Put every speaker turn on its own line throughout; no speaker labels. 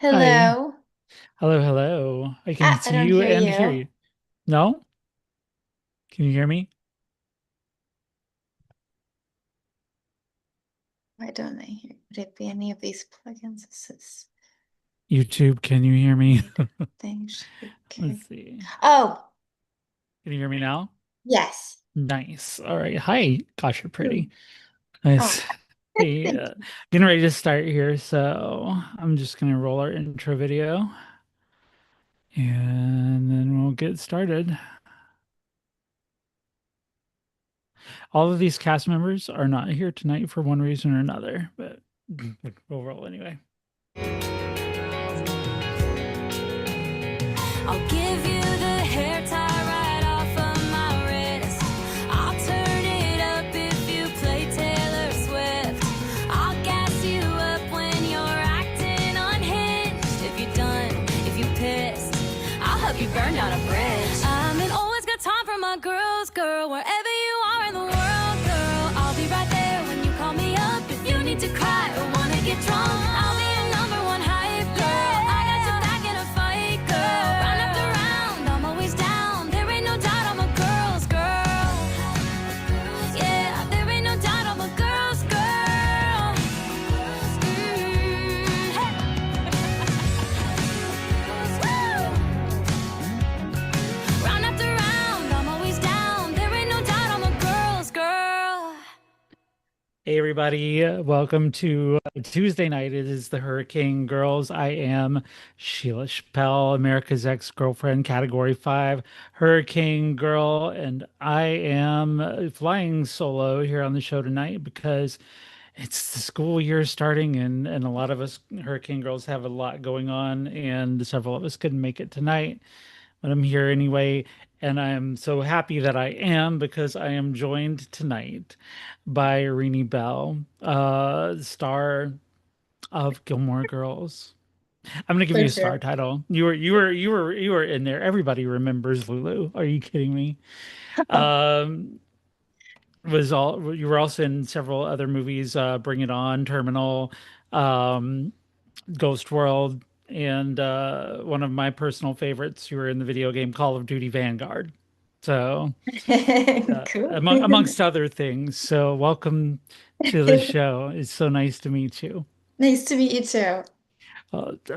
Hi.
Hello.
Hello, hello. I can
Ah, I
see
don't
you
hear
and hear
you.
you. No? Can you hear me?
Why don't I hear? Would it be any of these plugins? This is
YouTube, can you hear me?
weird. Things.
Let's
Okay.
see.
Oh,
Can you hear me now?
yes.
Nice. All right. Hi. Gosh, you're
Hmm.
pretty.
Oh,
Nice. Hey,
thank
getting ready to start here. So I'm just going to roll our intro video and then we'll get started. All of these cast members are not here tonight for one reason or another, but we'll roll anyway.
I'll give you the hair tie right off of my wrist. I'll turn it up if you play Taylor Swift. I'll gas you up when you're acting unhinged. If you're done, if you pissed, I'll help you burn down a bridge. I'm an always got time for my girls, girl. Wherever you are in the world, girl, I'll be right there when you call me up. If you need to cry or wanna get drunk, I'll be your number one hype girl. I got your back in a fight, girl. Round after round, I'm always down. There ain't no doubt I'm a girl's girl. Yeah, there ain't no doubt I'm a girl's girl. Round after round, I'm always down. There ain't no doubt I'm a girl's girl.
Hey everybody, welcome to Tuesday night. It is the Hurricane Girls. I am Sheila Chappelle, America's Ex-Girlfriend, Category 5 Hurricane Girl, and I am flying solo here on the show tonight because it's the school year starting and a lot of us Hurricane Girls have a lot going on and several of us couldn't make it tonight, but I'm here anyway. And I'm so happy that I am because I am joined tonight by Rini Bell, star of Gilmore Girls. I'm gonna give
So
you a
true.
star title. You were in there. Everybody remembers Lulu. Are you kidding me? Um, was all you were also in several other movies, Bring It On, Terminal, um, Ghost World, and one of my personal favorites, you were in the video game Call of Duty Vanguard. So,
Cool.
amongst other things. So, welcome to the show. It's so nice to meet you.
Nice to meet you too.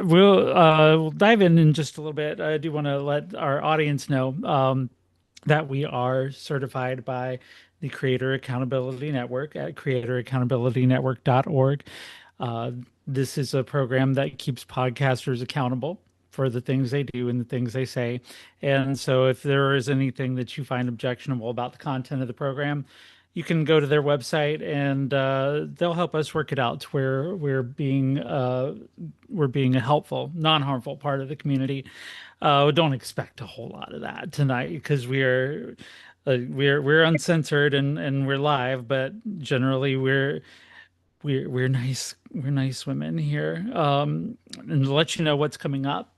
We'll dive in just a little bit. I do want to let our audience know that we are certified by the Creator Accountability Network at creatoraccountabilitynetwork.org. Uh, this is a program that keeps podcasters accountable for the things they do and the things they say. And so if there is anything that you find objectionable about the content of the program, you can go to their website and they'll help us work it out to where we're being a helpful, non-harmful part of the community. Don't expect a whole lot of that tonight because we're uncensored and we're live, but generally we're nice women here. And to let you know what's coming up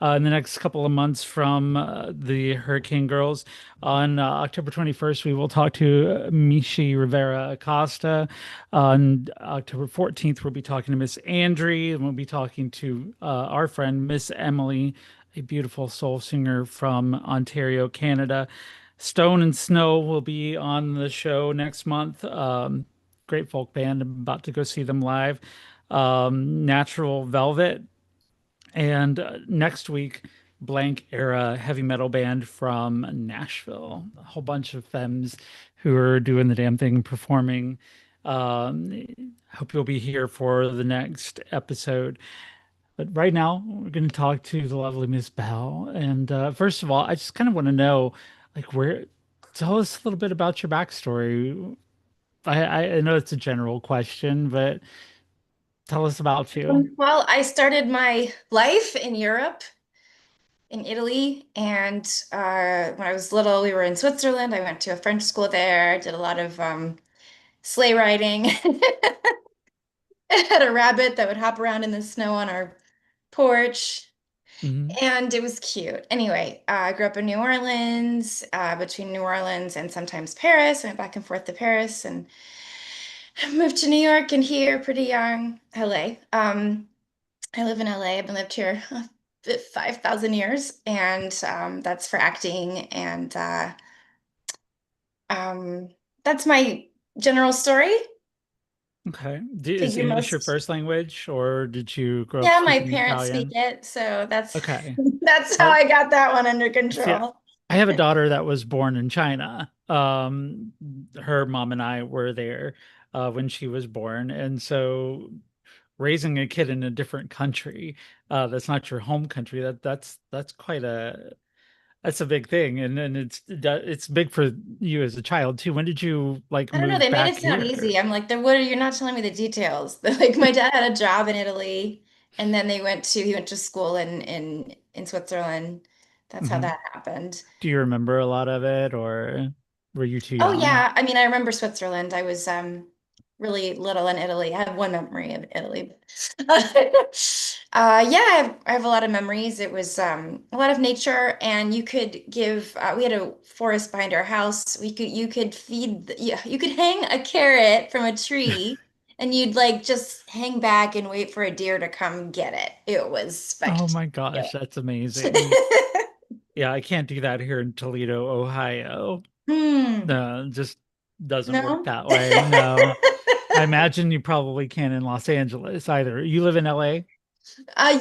in the next couple of months from the Hurricane Girls. On October 21st, we will talk to Mishi Rivera Acosta. On October 14th, we'll be talking to Miss Andrea, and we'll be talking to our friend Miss Emily, a beautiful soul singer from Ontario, Canada. Stone and Snow will be on the show next month. Great folk band. I'm about to go see them live. Natural Velvet, and next week, Blank Era heavy metal band from Nashville. A whole bunch of femmes who are doing the damn thing, performing. Um, Hope you'll be here for the next episode. But right now, we're going to talk to the lovely Miss Bell. And first of all, I just kind of want to know, like, tell us a little bit about your backstory. I know it's a general question, but tell us about you.
Well, I started my life in Europe, in Italy, and when I was little, we were in Switzerland. I went to a French school there, did a lot of sleigh riding. I had a rabbit that would hop around in the snow on our porch,
Hmm.
and it was cute. Anyway, I grew up in New Orleans, between New Orleans and sometimes Paris. I went back and forth to Paris and moved to New York and here pretty young, LA.
I live in LA. I've been lived here 5,000 years, and that's for acting. And um, that's my general story.
Okay. Is
Figure
English your
most.
first language, or did you grow up
Yeah, my
speaking
parents speak
Italian?
it, so that's
Okay.
that's how
Uh,
I got that one under
see,
control.
I have a daughter that was born in China. Her mom and I were there when she was born, and so raising a kid in a different country, that's not your home country, that's quite a big thing, and it's big for you as a child too. When did you like
I don't know,
move
they made it
back
sound
here?
easy. I'm like, what are you're not telling me the details. Like my dad had a job in Italy and then he went to school in Switzerland. That's how
Hmm.
that happened.
Do you remember a lot of it, or were you too
Oh
young?
yeah, I mean I remember Switzerland. I was really little in Italy. I have one memory of Italy. Yeah, I have a lot of memories. It was a lot of nature, and you could give. We had a forest behind our house. We could you could yeah, you could hang a carrot from a tree, and you'd like just hang back and wait for a deer to come get it. It was
Oh
spectacular.
my gosh, that's amazing. Yeah, I can't do that here in Toledo, Ohio.
Hmm.
No, just doesn't work
No.
that way. No. I imagine you probably can in Los Angeles either. You live in LA?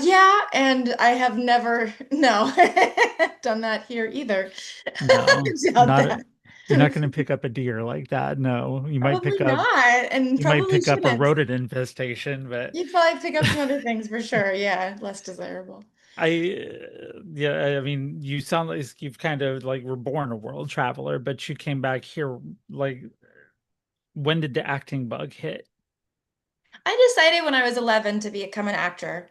Yeah, and I have never, no, done that here either.
No,
Doubt
not
that.
you're not going to pick up a deer like that. No,
Probably not, and
you might
probably
pick up a
shouldn't.
rodent infestation, but
You'd probably pick up some other things for sure. Yeah, less desirable.
yeah, I mean, you sound like you've kind of like were born a world traveler, but you came back here like when did the acting bug hit?
I decided when I was 11 to become an actor,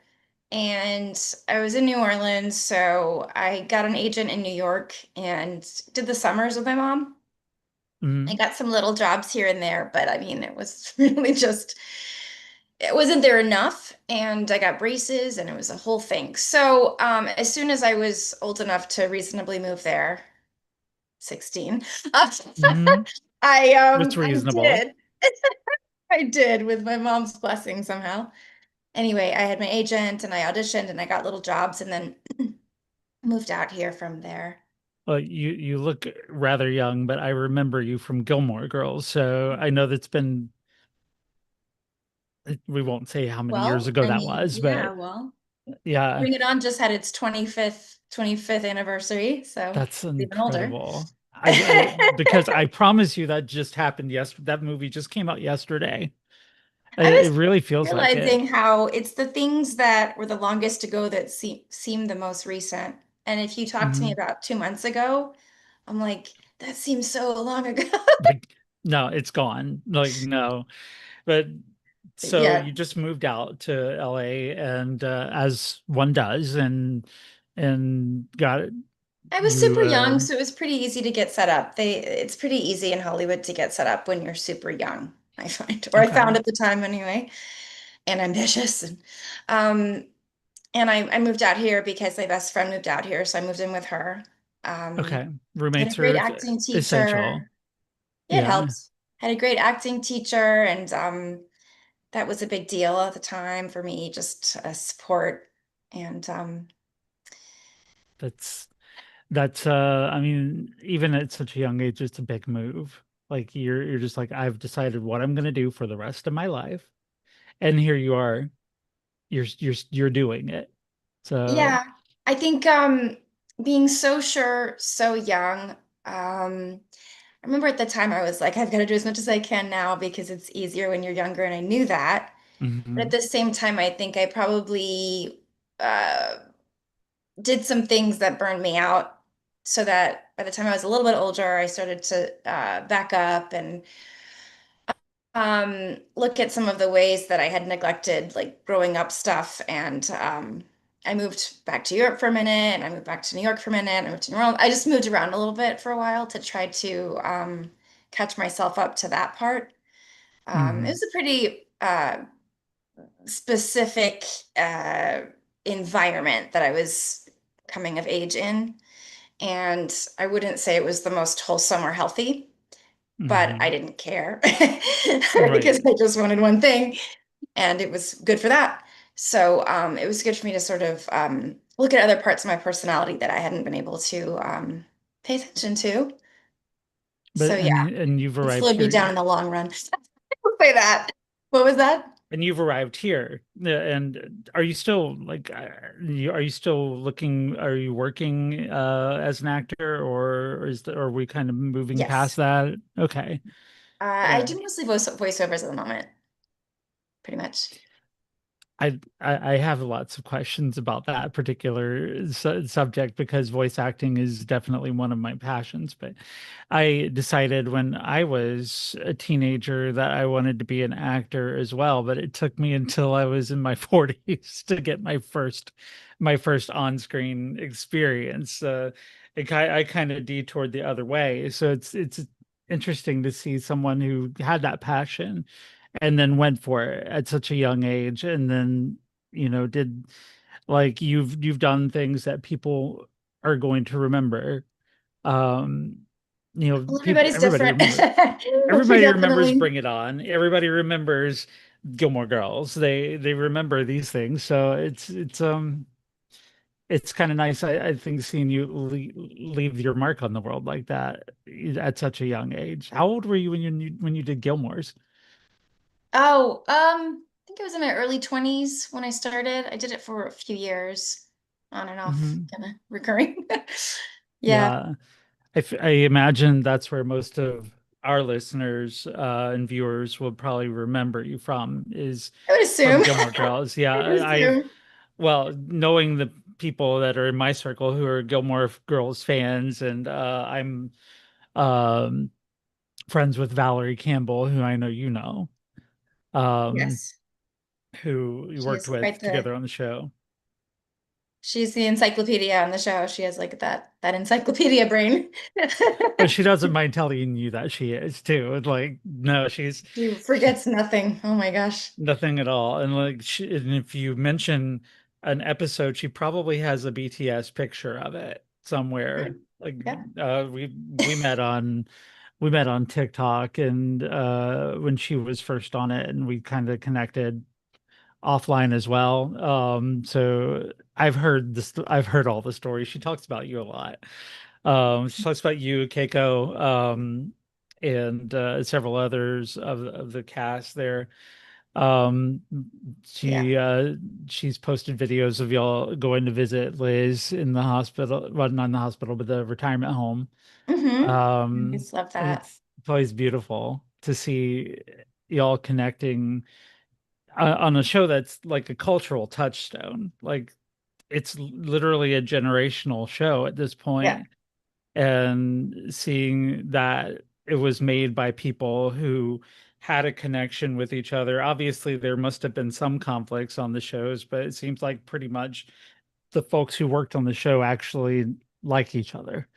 and I was in New Orleans, so I got an agent in New York and did the summers with my mom. I
Hmm.
got some little jobs here and there, but I mean, it was really just it wasn't there enough, and I got braces and it was a whole thing. So as soon as I was old enough to reasonably move there, 16, uh,
Hmm. It's
I
reasonable.
did. I did with my mom's blessing somehow. Anyway, I had my agent and I auditioned and I got little jobs and then moved out here from there.
Well, you look rather young, but I remember you from Gilmore Girls, so I know that's been we won't say how many years
Well,
ago
I
that
mean,
was,
yeah,
but
well,
yeah,
Bring It On just had its 25th anniversary, so
that's
it's even older.
incredible. Because I promise you that just happened that movie just came out yesterday.
I
It
was
really feels like it.
realizing how it's the things that were the longest to go that seem the most recent. And if you talked to me
Hmm.
about 2 months ago, I'm like, that seems so long ago.
Like, no, it's gone. Like, no. But so
Yeah,
you just moved out to LA, and as one does, and got it.
I was
You
super young, so it was pretty easy to get set up. It's pretty easy in Hollywood to get set up when you're super young, I find, or I
okay.
found at the time anyway, and ambitious. Um, and I moved out here because my best friend moved out here, so I moved in with her. Um,
Okay.
had a
Roommates
great
are
acting
essential.
teacher. It
Yeah.
helped. Had a great acting teacher, and that was a big deal at the time for me, just support. And
That's that's I mean, even at such a young age, it's a big move. Like you're just like, I've decided what I'm gonna do for the rest of my life. And here you are, you're doing it. So
yeah, I think being so sure, so young. I remember at the time I was like, I've got to do as much as I can now because it's easier when you're younger, and I knew that. But at
mhm,
the same time, I think I probably uh, did some things that burned me out so that by the time I was a little bit older, I started to back up and look at some of the ways that I had neglected, like growing up stuff. And I moved back to Europe for a minute, and I moved back to New York for a minute, and I moved to New Orleans. I just moved around a little bit for a while to try to catch myself up to that part. It
mhm,
was a pretty specific uh, environment that I was coming of age in. And I wouldn't say it was the most wholesome or healthy, but I
mhm.
didn't care
Right.
because I just wanted one thing and it was good for that. So it was good for me to sort of look at other parts of my personality that I hadn't been able to pay attention to.
But
So yeah,
and you've
it
arrived
slowed me
here.
down in the long run. I'll say that. What was that?
And you've arrived here. And are you still like, are you still looking, are you working as an actor, or are we kind of moving past
Yes.
that? Okay.
I
Yeah.
do mostly voiceovers at the moment, pretty much.
I have lots of questions about that particular subject because voice acting is definitely one of my passions. But I decided when I was a teenager that I wanted to be an actor as well. But it took me until I was in my 40s to get my first on-screen experience. I kind of detoured the other way. So it's interesting to see someone who had that passion and then went for it at such a young age, and then did, like, you've done things that people are going to remember. um
Well,
people,
everybody's different. We
everybody remembers
definitely.
Bring It On, everybody remembers Gilmore Girls, they remember these things. So it's kind of nice, I think, seeing you leave your mark on the world like that at such a young age. How old were you when you did Gilmore's?
Oh, I think it was in my early 20s when I started. I did it for a few years, on and off,
Mhm.
kind of recurring. Yeah,
Yeah. I imagine that's where most of our listeners and viewers will probably remember you from, is
I would
from
assume.
Gilmore Girls. Yeah,
I would
I've,
assume.
well, knowing the people that are in my circle who are Gilmore Girls fans, and I'm um, friends with Valerie Campbell, who I know you know, um,
Yes,
who we
she
worked
is quite
with
the.
together on the show.
She's the encyclopedia on the show. She has like that encyclopedia brain.
But she doesn't mind telling you that she is too. Like, no, she's
She forgets nothing. Oh my gosh.
nothing at all. And like, and if you mention an episode, she probably has a BTS picture of it somewhere. Like,
Yeah.
we met on TikTok, and when she was first on it, and we kind of connected offline as well. So I've heard all the stories. She talks about you a lot. She talks about you, Keiko, and several others of the cast there. Um,
Yeah.
she's posted videos of y'all going to visit Liz in the hospital, well, not in the hospital, but the retirement home.
I just love that.
It's always beautiful to see y'all connecting on a show that's like a cultural touchstone. Like, it's literally a generational show at this
Yeah.
point, and seeing that it was made by people who had a connection with each other. Obviously, there must have been some conflicts on the shows, but it seems like pretty much the folks who worked on the show actually like each other.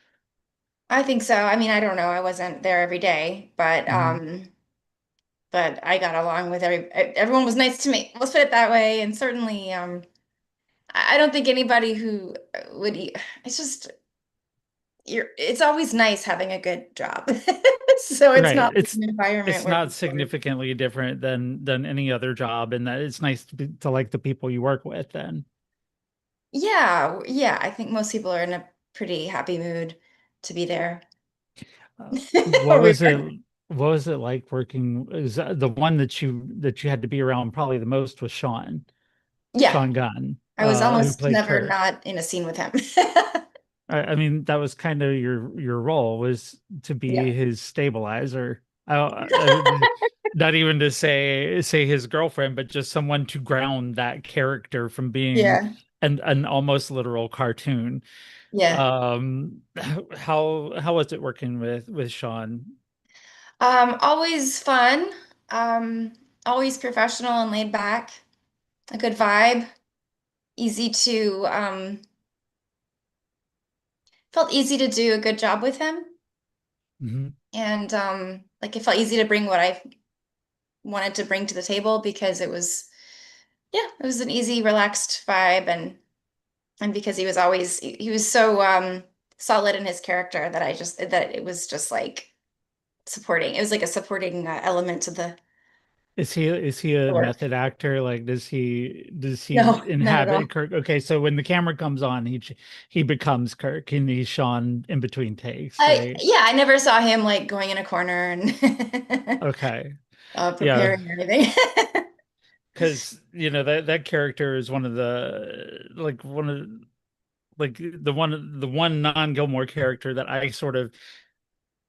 I think so. I mean, I don't know. I wasn't there every day,
Mhm.
but I got along with everyone was nice to me. Let's put it that way. And certainly, I don't think anybody who would eat, it's just it's always nice having a good job. So it's
Right.
not like an environment
It's
where
not
people are,
significantly different than any other job, and that it's nice to like the people you work with then.
yeah, yeah. I think most people are in a pretty happy mood to be there.
What
Or we
was it?
are.
What was it like working? Is that the one that you had to be around probably the most was
Yeah,
Sean Gunn,
I was
who
almost
played
never
Kurt.
not in a scene with him.
I mean, that was kind of your role, was to
Yeah.
be his stabilizer. Not even to say his girlfriend, but just someone to ground that character from being
Yeah.
an almost literal cartoon.
Yeah.
How was it working with Sean?
Always fun. Um, Always professional and laid back. A good vibe. Easy to felt easy to do a good job with him.
Mhm.
And like it felt easy to bring what I wanted to bring to the table because it was yeah, it was an easy, relaxed vibe and because he was so solid in his character that I just that it was just like supporting. It was like a supporting element to
Is he a
work.
method actor? Like, does he
No, not at all.
inhabit Kirk? Okay, so when the camera comes on, he becomes Kirk, and he's Sean in between takes,
I
right?
yeah, I never saw him like going in a corner and
Okay, yeah,
preparing or anything.
because that character is one of the one non-Gilmore character that I sort of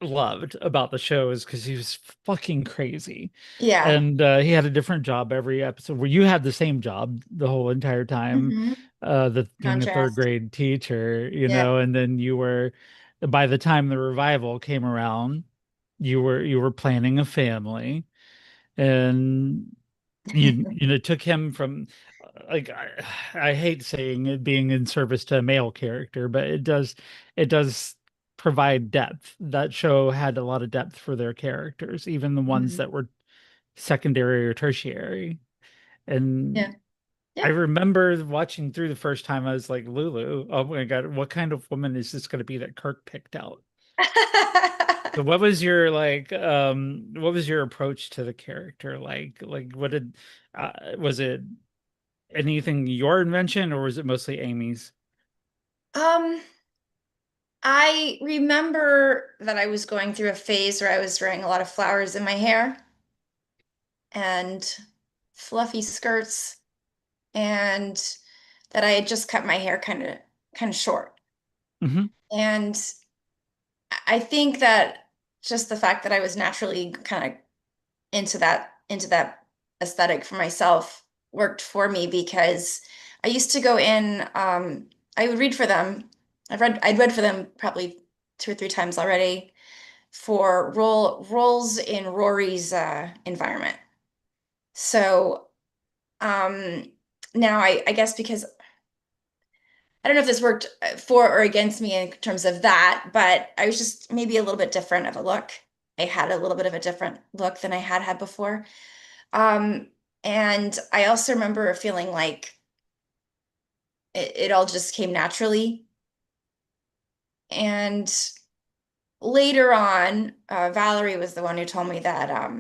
loved about the show is because he was fucking crazy.
Yeah.
And he had a different job every episode where you had the same job the whole entire time,
Hmm.
the being a third
Contrast.
grade teacher,
Yeah.
and then by the time the revival came around, you were planning a family, and took him from like I hate saying it being in service to a male character, but it does provide depth. That show had a lot of depth for their characters, even the ones
Mhm.
that were secondary or tertiary.
Yeah.
And I
Yeah.
remember watching through the first time, I was like, Lulu, oh my God, what kind of woman is this going to be that Kirk picked out? So what was your approach to the character? Like what did was it anything your invention, or was it mostly Amy's?
Um, I remember that I was going through a phase where I was wearing a lot of flowers in my hair and fluffy skirts, and that I had just cut my hair kind of short.
Hmm.
And I think that just the fact that I was naturally kind of into that aesthetic for myself worked for me because I used to go in, I would read for them. I'd read for them probably two or three times already for roles in Rory's environment. So now I guess because I don't know if this worked for or against me in terms of that, but I was just maybe a little bit different of a look. I had a little bit of a different look than I had before. Um, and I also remember feeling like it all just came naturally. And later on, Valerie was the one who told me that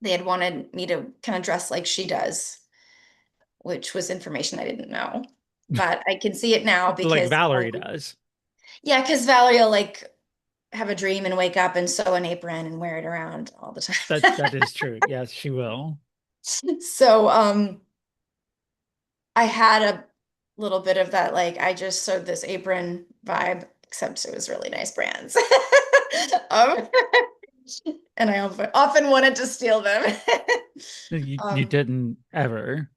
they had wanted me to kind of dress like she does, which was information I didn't know. But I can see it now
Like
because,
Valerie does.
yeah, because Valerie will like have a dream and wake up and sew an apron and wear it around all the
That
time.
is true. Yes, she will.
So, I had a little bit of that, like I just sewed this apron vibe, except it was really nice brands. Um, and I often wanted to steal them.
You
Um,
didn't ever.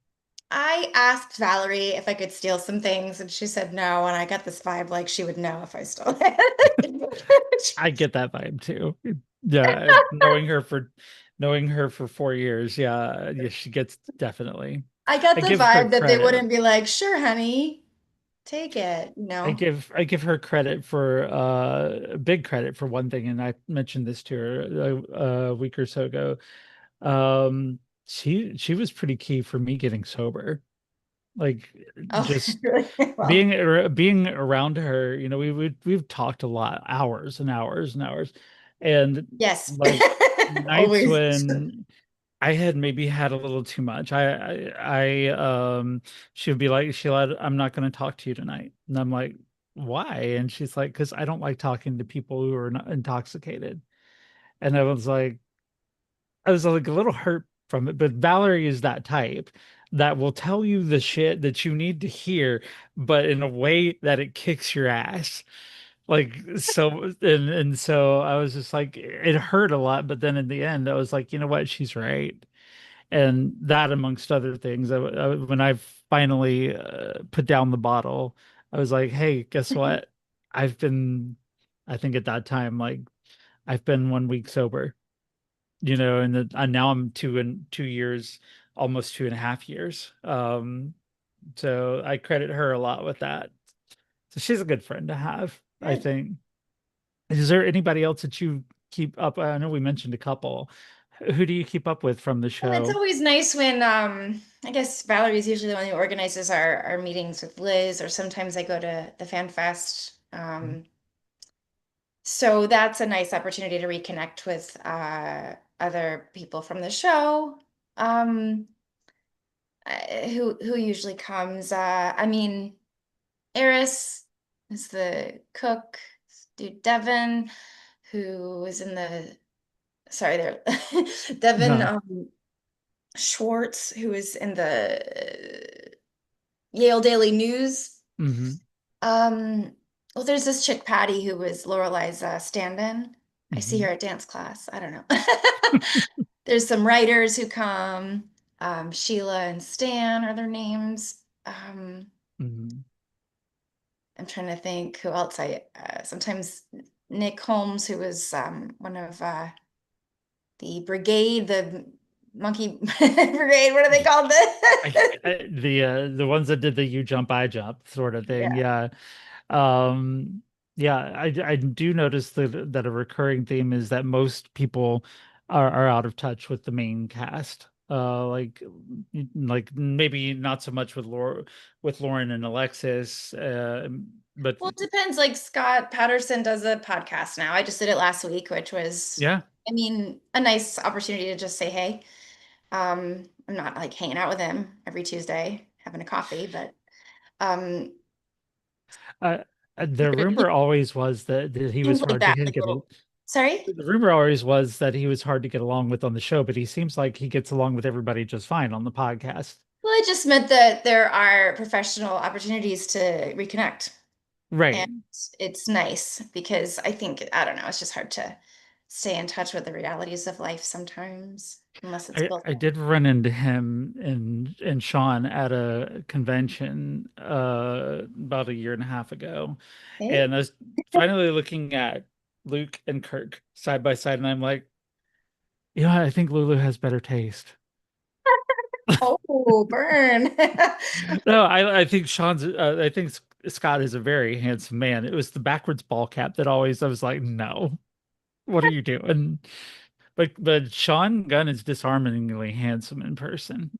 I asked Valerie if I could steal some things, and she said no. And I got this vibe like she would know if I stole it.
I get that vibe too. Yeah, knowing her for 4 years, yeah, yeah, she gets definitely.
I got
I
the
give her
vibe that they
credit.
wouldn't be like, sure, honey, take it,
I give her credit for big credit for one thing, and I mentioned this to her a week or so ago. She was pretty key for me getting sober. Like,
Oh,
just
really? Well,
being around her, we've talked a lot, hours and hours and hours, and
yes,
like nights
always.
when I had maybe had a little too much. She would be like, Sheila, I'm not going to talk to you tonight. And I'm like, why? And she's like, because I don't like talking to people who are not intoxicated. And I was like a little hurt from it. But Valerie is that type that will tell you the shit that you need to hear, but in a way that it kicks your ass. Like, so, and so I was just like, it hurt a lot, but then in the end, I was like, you know what? She's right. And that, amongst other things, when I finally put down the bottle, I was like, hey, guess what? I've been, I think at that time, like, I've been 1 week sober, and now I'm 2 years, almost 2.5 years. So I credit her a lot with that. So she's a good friend to have, I
Good.
think. Is there anybody else that you keep up? I know we mentioned a couple. Who do you keep up with from the
Well, it's
show?
always nice when I guess Valerie's usually the one who organizes our meetings with Liz, or sometimes I go to the Fan Fest. So that's a nice opportunity to reconnect with other people from the show. Um, who usually comes? I mean, Eris is the cook. Dude, Devin, who is in the sorry there, Devin
No.
Schwartz, who is in the Yale Daily News.
Mm-hmm.
Um, well, there's this chick Patty who was Lorelai's stand-in. I see
Mm-hmm.
her at dance class. I don't know. There's some writers who come. Sheila and Stan are their names.
Mm-hmm.
I'm trying to think who else I sometimes Nick Holmes, who was one of the brigade, the monkey brigade. What are they called?
The ones that did the you jump I jump sort of thing,
Yeah.
yeah. Um, yeah, I do notice that a recurring theme is that most people are out of touch with the main cast. Like maybe not so much with Lauren and Alexis, but
Well, it depends. Like Scott Patterson does a podcast now. I just did it last week, which was,
yeah.
I mean, a nice opportunity to just say, hey, I'm not like hanging out with him every Tuesday having a coffee, but um,
Uh, the
he
rumor always was that he was
seems like
hard to
that,
get.
like little, sorry?
The rumor always was that he was hard to get along with on the show, but he seems like he gets along with everybody just fine on the podcast.
Well, it just meant that there are professional opportunities to reconnect. And
Right.
it's nice because I think, I don't know, it's just hard to stay in touch with the realities of life sometimes, unless it's built
I did run into him and Sean at a convention about a year and a half ago.
in.
And I was finally looking at Luke and Kirk side by side, and I'm like, I think Lulu has better taste.
Oh, burn.
No, I think I think Scott is a very handsome man. It was the backwards ball cap that always I was like, no, what are you doing? But Sean Gunn is disarmingly handsome in person.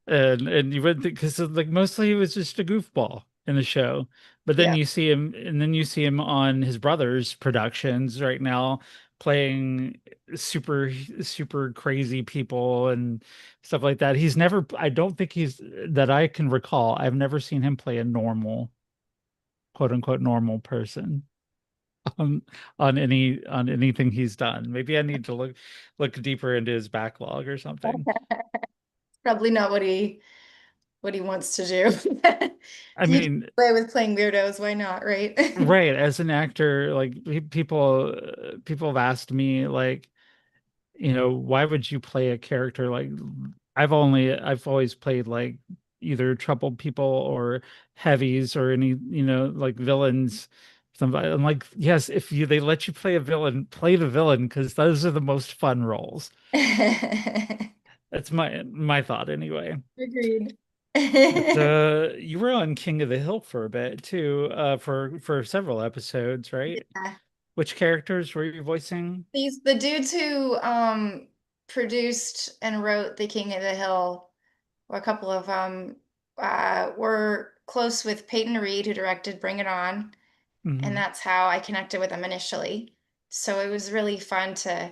And you would think because like mostly he was just a goofball in the show, but then
Yeah.
you see him on his brother's productions right now playing super super crazy people and stuff like that. He's never I don't think he's that I can recall, I've never seen him play a normal, quote unquote, normal person on on anything he's done. Maybe I need to look deeper into his backlog or something.
Probably not what he wants to do.
I
He can
mean,
play with playing weirdos, why not, right?
right, as an actor, like people have asked me like, why would you play a character like I've always played like either troubled people or heavies or any, like villains. Somebody, I'm like, yes, if you they let you play a villain, play the villain because those are the most fun roles. That's my thought anyway.
Agreed.
But you were on King of the Hill for a bit too, for several episodes, right?
Yeah.
Which characters were you voicing?
The dudes who produced and wrote The King of the Hill, or a couple of were close with Peyton Reed, who directed Bring It On, and
Hmm.
that's how I connected with them initially. So it was really fun to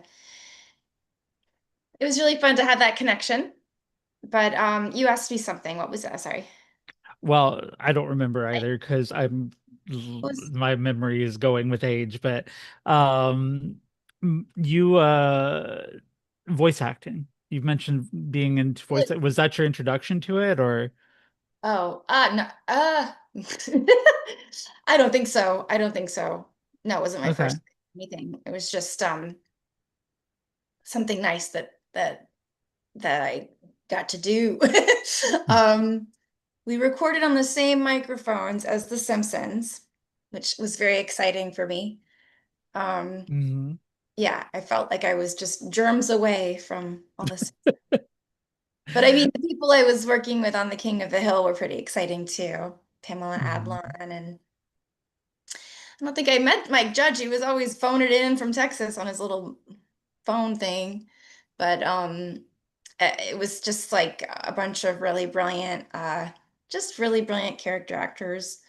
have that connection. But you asked me something. What was that? Sorry.
Well, I don't remember
It
either because
was
my memory is going with age, but you voice acting. You mentioned being into voice. Was that your introduction to it or
oh, no, I don't think so. I don't think so. No, it wasn't my
okay.
first anything. It was just something nice that I got to do. Um, we recorded on the same microphones as The Simpsons, which was very exciting for me. Um,
Hmm.
yeah, I felt like I was just germs away from all this. But I mean, the people I was working with on The King of the Hill were pretty exciting too. Pamela Adlon, and I don't think I met Mike Judge. He was always phoning it in from Texas on his little phone thing. But it was just like a bunch of really brilliant, just really brilliant character actors.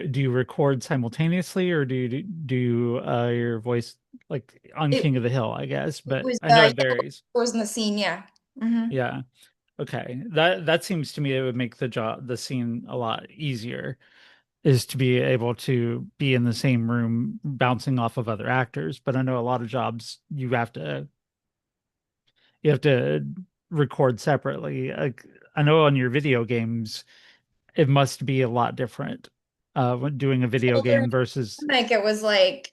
do you record simultaneously, or do your voice like on
It,
King of the Hill, I guess,
it
but
was
I know it
yeah, it
varies.
was in the scene, yeah. Hmm.
Yeah. Okay. That seems to me it would make the scene a lot easier, is to be able to be in the same room bouncing off of other actors. But I know a lot of jobs you have to record separately. Like, I know on your video games it must be a lot different when doing a video
So during
game versus.
the pandemic, it was like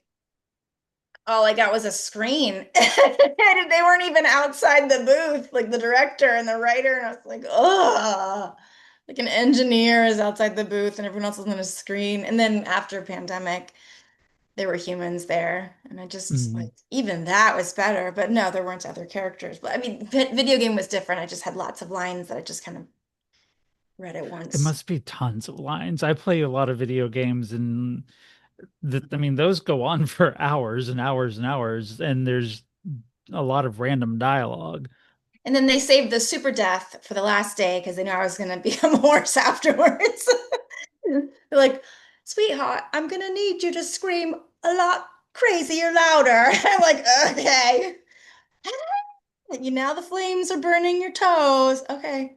all I got was a screen. They weren't even outside the booth, like the director and the writer, and I was like, oh, like an engineer is outside the booth and everyone else is on a screen. And then after pandemic, there were humans there, and I just
Mm,
like even that was better. But no, there weren't other characters. But I mean, video game was different. I just had lots of lines that I just kind of read at
it
once.
must be tons of lines. I play a lot of video games, and I mean, those go on for hours and hours and hours, and there's a lot of random dialogue.
And then they saved the super death for the last day because they knew I was going to become a horse afterwards. They're like, sweetheart, I'm going to need you to scream a lot crazier, louder. I'm like, okay. You now the flames are burning your toes. Okay.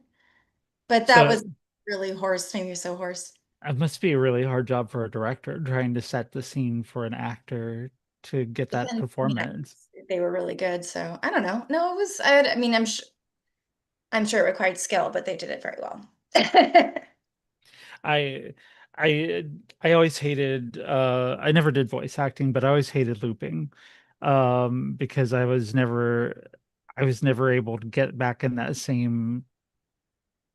But that
So
was really horse, made me so hoarse.
it must be a really hard job for a director trying to set the scene for an actor to get that
Even, I mean,
performance.
they were really good. So I don't know. No, it was, I mean, I'm sure it required skill, but they did it very well.
I I I always hated I never did voice acting, but I always hated looping because I was never able to get back in that same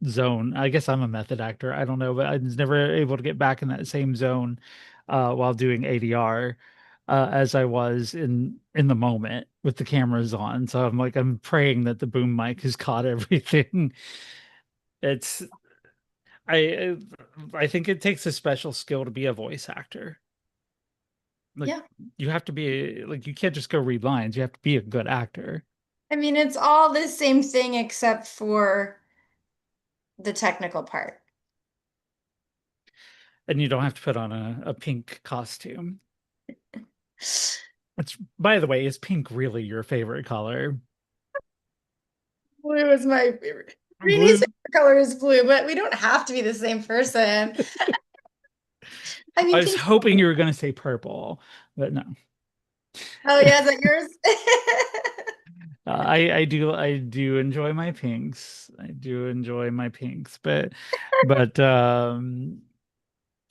zone. I guess I'm a method actor. I don't know, but I was never able to get back in that same zone while doing ADR as I was in the moment with the cameras on. So I'm praying that the boom mic has caught everything. It's I I think it takes a special skill to be a voice actor. Like,
Yeah.
you have to be like, you can't just go read lines. You have to be a good actor,
I mean, it's all the same thing except for the technical part.
and you don't have to put on a pink costume. Which, by the way, is pink really your favorite color?
Blue is my favorite. Rini's
Blue.
favorite color is blue, but we don't have to be the same person. I
I
mean,
was
pink.
hoping you were going to say purple, but no.
Oh yeah, is that yours?
I do enjoy my pinks. I do enjoy my pinks, but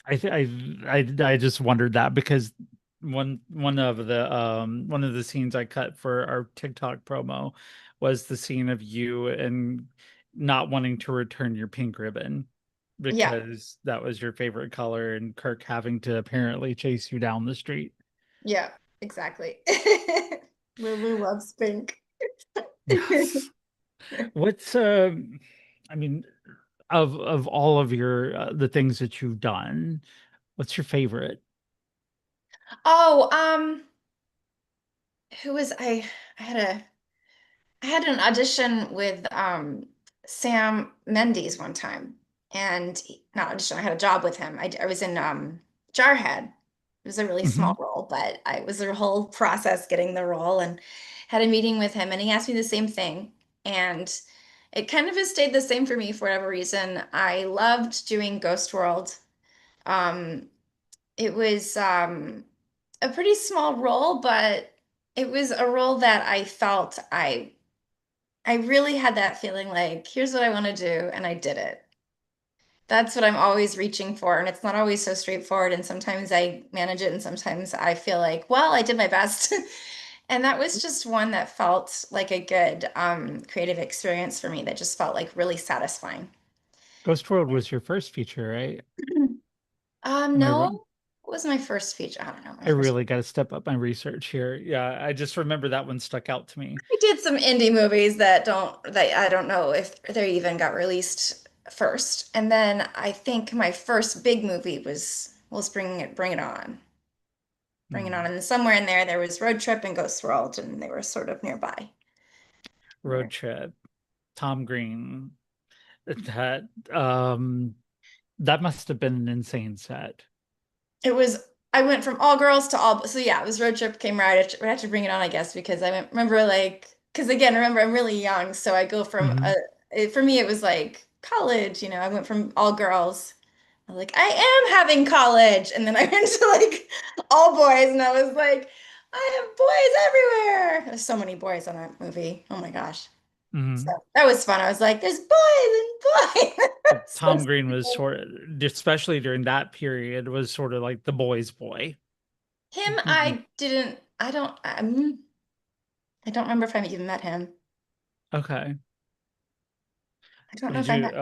I just wondered that because one of the scenes I cut for our TikTok promo was the scene of you and not wanting to return your pink ribbon
Yeah,
because that was your favorite color, and Kirk having to apparently chase you down the street.
yeah, exactly. Lulu loves pink.
Yes. What's I mean, of all of your the things that you've done, what's your favorite?
Oh, who was I had a I had an audition with Sam Mendes one time, and not audition. I had a job with him. I was in Jarhead. It was a really small
Hmm.
role, but I it was a whole process getting the role, and had a meeting with him, and he asked me the same thing, and it kind of has stayed the same for me for whatever reason. I loved doing Ghost World. Um, it was a pretty small role, but it was a role that I felt I really had that feeling like, here's what I want to do, and I did it. That's what I'm always reaching for, and it's not always so straightforward. And sometimes I manage it, and sometimes I feel like, well, I did my best. And that was just one that felt like a good creative experience for me that just felt like really satisfying.
Ghost World was your first feature, right? Am I
No,
wrong?
it was my first feature. I don't know, my
I
first.
really got to step up my research here. Yeah, I just remember that one stuck out to me.
I did some indie movies that I don't know if they even got released first. And then I think my first big movie was Bring It On. Bring It On.
Hmm.
And somewhere in there was Road Trip and Ghost World, and they were sort of nearby.
Road Trip, Tom Green. That um that must have been an insane set.
It was I went from all girls to all so yeah, it was road trip came right after Bring It On, I guess, because remember like because again, remember I'm really young, so I go from
Hmm.
for me it was like college, I went from all girls. I'm like, I am having college, and then I went to like all boys, and I was like, I have boys everywhere. There's so many boys on that movie. Oh my gosh. So
Hmm.
that was fun. I was like, there's boys and boys. So
Tom Green was
stupid.
sort of, especially during that period, was sort of like the boy's boy.
Him, I didn't, I don't remember if I even met him.
Okay.
I don't know
Did
if I
you
met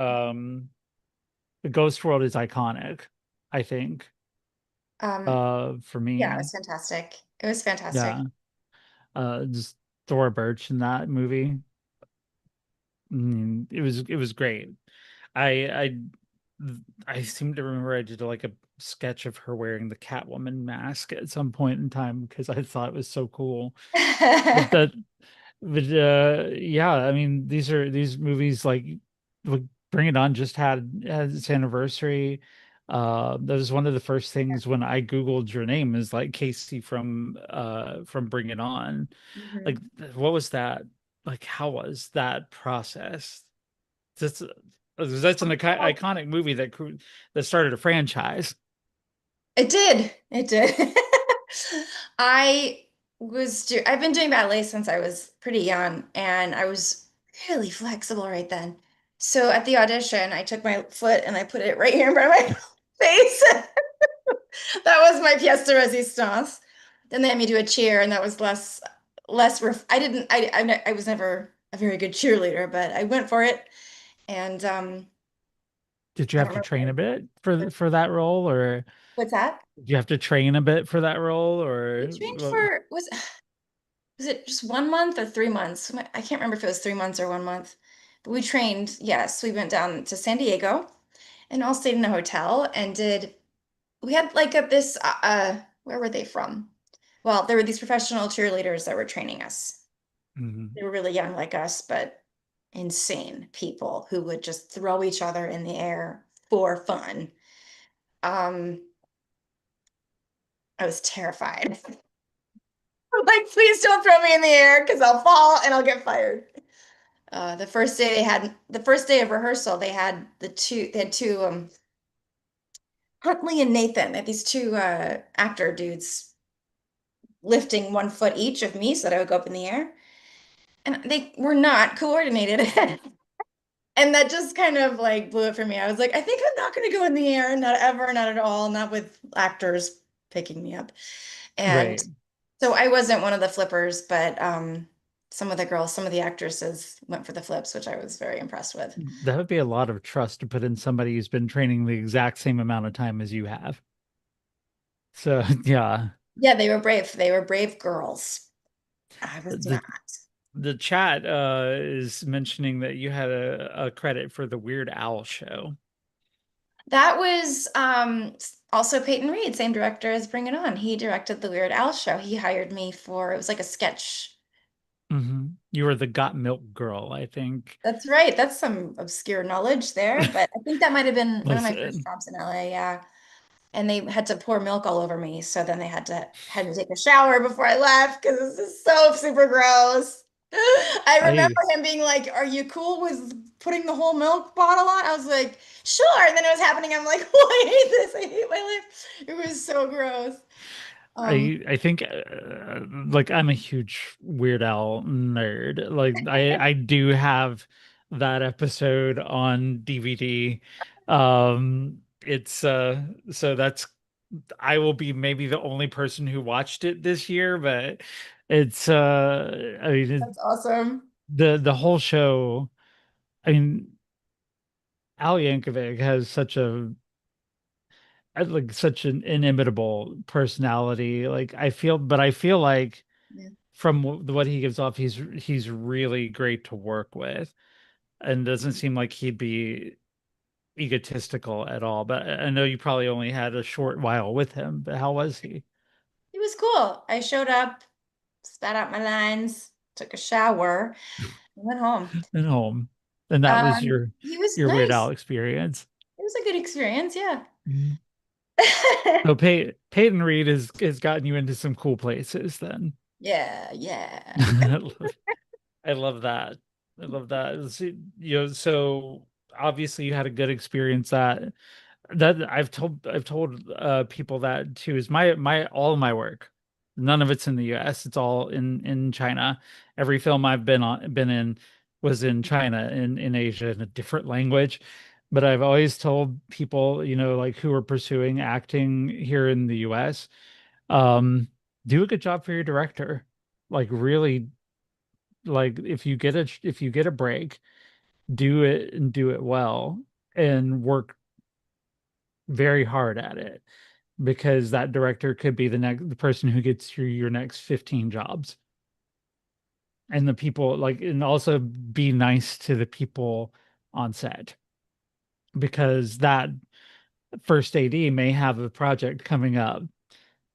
the Ghost World is iconic, I think.
um
For
yeah, it
me.
was fantastic. It was fantastic.
Yeah. Just Thora Birch in that movie. It was great. I I seem to remember I did like a sketch of her wearing the Catwoman mask at some point in time because I thought it was so cool. But that but yeah, I mean these movies like Bring It On just had its anniversary. That was one of the first things when I Googled your name is like Casey from Bring It On. Like
Mhm.
what was that? Like how was that process? That's an iconic movie that started a franchise.
It did. It did. I've been doing ballet since I was pretty young and I was really flexible right then. So at the audition, I took my foot and I put it right here in front of my face. That was my pièce de résistance. Then they had me do a cheer and that was I didn't I was never a very good cheerleader, but I went for it and
Did you
I
have
don't
to train a
remember
bit for that role, or
what's that?
did you have to train a bit for that role,
We
or
trained
what?
for was it just 1 month or 3 months? I can't remember if it was 3 months or 1 month. But we trained, yes, we went down to San Diego and all stayed in a hotel and we had like this, where were they from? Well, there were these professional cheerleaders that were training us.
Mhm.
They were really young like us, but insane people who would just throw each other in the air for fun. Um, I was terrified. Like, please don't throw me in the air because I'll fall and I'll get fired. The first day of rehearsal, they had two, Huntley and Nathan. They had these two actor dudes lifting 1 foot each of me so that I would go up in the air. And they were not coordinated. And that just kind of like blew it for me. I was like, I think I'm not going to go in the air, not ever, not at all, not with actors picking me up. And
Right.
so I wasn't one of the flippers, but some of the actresses went for the flips, which I was very impressed with.
That would be a lot of trust to put in somebody who's been training the exact same amount of time as you have. So yeah,
Yeah, they were brave. They were brave girls. I was
the
not.
the chat is mentioning that you had a credit for the Weird Al show.
That was also Peyton Reed, same director as Bring It On. He directed the Weird Al show. He hired me for it was like a sketch.
You were the Got Milk girl, I think.
That's right. That's some obscure knowledge there, but I think that might have been one of my first
Listen,
jobs in LA. Yeah. And they had to pour milk all over me. So then they had to take a shower before I left because this is so super gross. I remember
I
him being like, "Are you cool with putting the whole milk bottle on?" I was like, "Sure." And then it was happening. I'm like, "Oh, I hate this. I hate my life." It was so gross. Um,
I think like I'm a huge Weird Al nerd. Like I do have that episode on DVD. It's so that's I will be maybe the only person who watched it this year, but it's I mean
that's awesome.
the whole show. I mean Al Yankovic has such an inimitable personality. But I feel like
Yeah.
from what he gives off, he's really great to work with, and doesn't seem like he'd be egotistical at all. But I know you probably only had a short while with him. But how was he
It was cool. I showed up, spat out my lines, took a shower, and went home.
at home? And that was
He was
your Weird Al
nice.
experience.
It was a good experience. Yeah.
Mhm. So Peyton Reed has gotten you into some cool places then.
Yeah, yeah.
I love that. I love that. So obviously you had a good experience that I've told people that too is my all of my work. None of it's in the US. It's all in China. Every film I've been in was in China in Asia in a different language. But I've always told people, like who are pursuing acting here in the US, um, do a good job for your director. Like really, like if you get a break, do it and do it well and work very hard at it because that director could be the person who gets your next 15 jobs. And the people like and also be nice to the people on set because that first AD may have a project coming up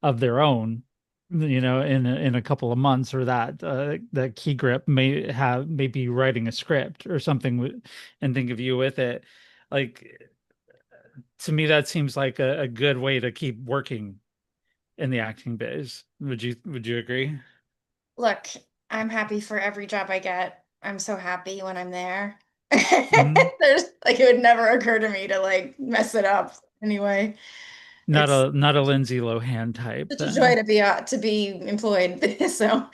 of their own, in a couple of months, or that key grip may be writing a script or something and think of you with it. Like to me, that seems like a good way to keep working in the acting biz. Would you agree?
Look, I'm happy for every job I get. I'm so happy when I'm there.
Mhm.
There's like it would never occur to me to like mess it up anyway.
Not
It's
a Lindsay Lohan type
such a joy
then.
to be employed. So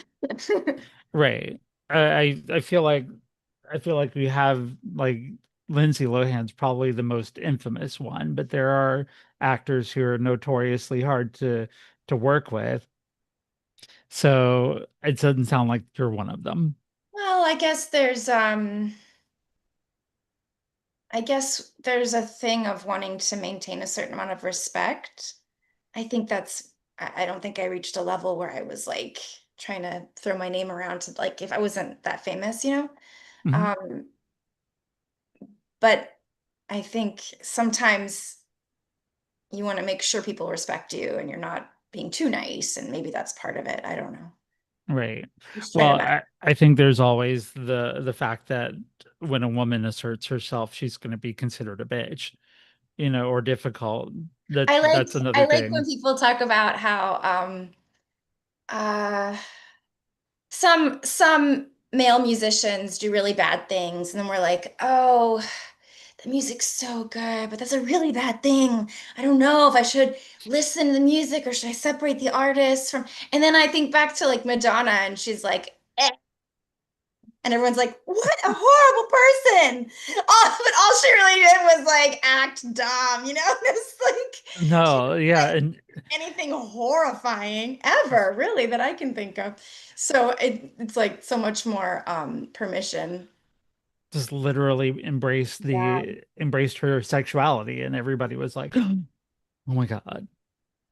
Right. I feel like we have like Lindsay Lohan's probably the most infamous one, but there are actors who are notoriously hard to work with. So it doesn't sound like you're one of them.
well, I guess there's a thing of wanting to maintain a certain amount of respect. I don't think I reached a level where I was like trying to throw my name around to like if I wasn't that famous, you know?
Mhm.
Um, but I think sometimes you want to make sure people respect you and you're not being too nice, and maybe that's part of it. I don't know.
Right.
Just trying
Well,
to match.
I think there's always the fact that when a woman asserts herself, she's going to be considered a bitch, or difficult. That's
I
another
like when
thing.
people talk about how uh some male musicians do really bad things, and then we're like, oh, the music's so good, but that's a really bad thing. I don't know if I should listen to the music or should I separate the artist from. And then I think back to like Madonna, and she's like, eh. And everyone's like, what a horrible person. But all she really did was like act dumb, you know? It's like she
No, yeah, and
anything horrifying ever, really, that I can think of. So it's like so much more permission.
just literally
Yeah.
embraced her sexuality, and everybody was like, "Oh my God."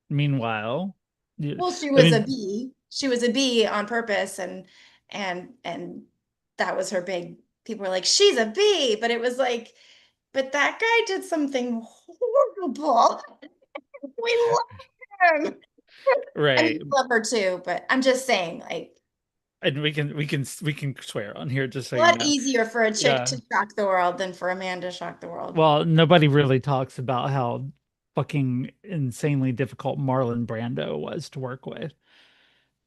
Meanwhile,
Well, she
I
was a
mean,
bee. She was a bee on purpose, and that was her big. People were like, "She's a bee," but it was like, but that guy did something horrible. We love him. I mean,
right.
we love her too, but I'm just saying, like,
And we can swear on here, just so
a
you
lot
know.
easier for a chick
Yeah.
to shock the world than for a man to shock the world.
Well, nobody really talks about how fucking insanely difficult Marlon Brando was to work with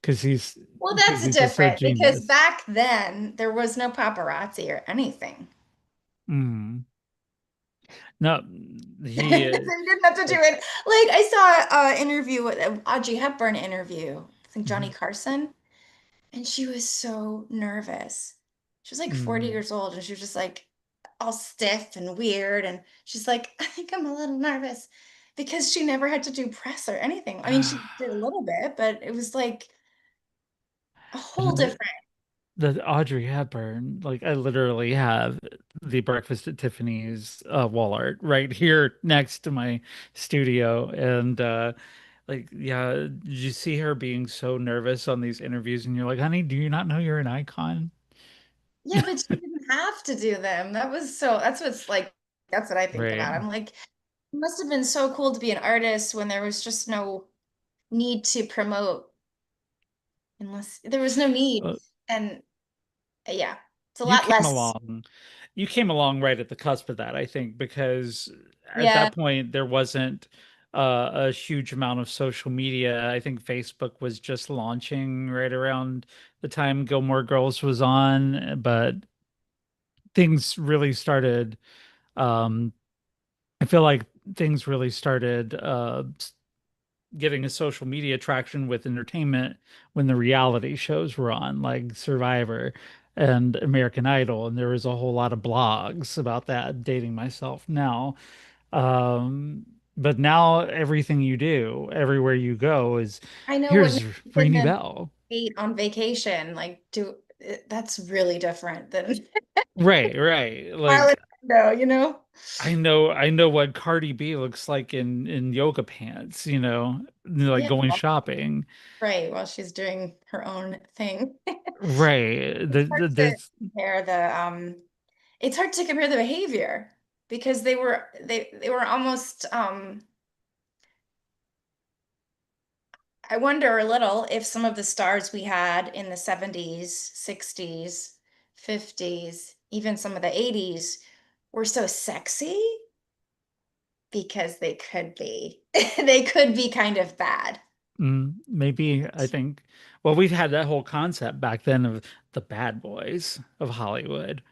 because he's
Well,
because
that's
he's just so
different because
genius.
back then there was no paparazzi or anything.
Mm. No,
You
he
didn't have to do it. Like I saw an interview with Audrey Hepburn interview, I think Johnny
Mhm.
Carson, and she was so nervous. She was like 40
Mm.
years old and she was just like all stiff and weird. And she's like, I think I'm a little nervous because she never had to do press or anything. I mean, she did a little bit, but it was like a whole
And
different.
the Audrey Hepburn, like I literally have the Breakfast at Tiffany's wall art right here next to my studio, and like yeah, did you see her being so nervous on these interviews? And you're like, honey, do you not know you're an icon?
Yeah, but she didn't have to do them. That's what's like, that's what I think
Right.
about. I'm like, it must have been so cool to be an artist when there was just no need to promote unless there was no need.
Uh,
And yeah, it's a
you
lot
came
less.
along, you came along right at the cusp of that, I think, because at
Yeah.
that point there wasn't. a huge amount of social media. I think Facebook was just launching right around the time Gilmore Girls was on, but things really started. Um, I feel like things really started getting a social media traction with entertainment when the reality shows were on, like Survivor and American Idol, and there was a whole lot of blogs about that. Dating myself now. Um, but now everything you do, everywhere you go, is
I know what
here's
makes
Rini
women
Bell.
hate on vacation. That's really different than
Right, right.
Marlon
Like
Brando, you know?
I know what Cardi B looks like in yoga pants, like
Yeah,
going shopping.
right. While she's doing her own thing.
Right.
It's hard to
This
compare it's hard to compare the behavior because they were almost I wonder a little if some of the stars we had in the 70s, 60s, 50s, even some of the 80s were so sexy because they could be. They could be kind of bad.
maybe I think well we've had that whole concept back then of the bad boys of Hollywood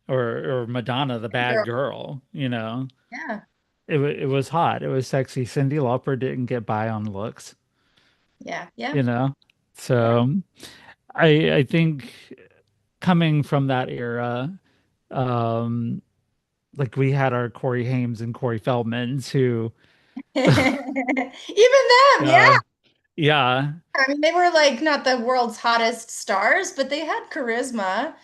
or Madonna the bad
Girl.
girl.
Yeah.
It was hot. It was sexy. Cyndi Lauper didn't get by on looks,
Yeah. Yeah.
you know.
Yeah.
So I think coming from that era, um, like we had our Corey Haims and Corey Feldmans who,
Even them, yeah.
uh, yeah,
I mean, they were like not the world's hottest stars, but they had charisma.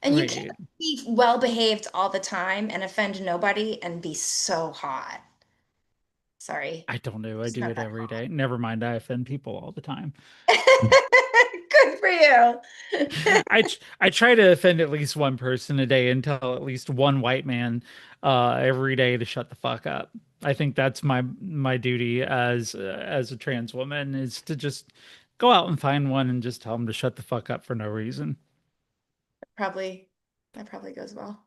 And you can't
right.
be well behaved all the time and offend nobody and be so hot. Sorry,
I don't know. I
just
do
not
it
that
every
hot.
day. Never mind, I offend people all the time.
Good for you.
I try to offend at least one person a day and tell at least one white man every day to shut the fuck up. I think that's my duty as a trans woman is to just go out and find one and just tell them to shut the fuck up for no reason.
Probably, that probably goes well.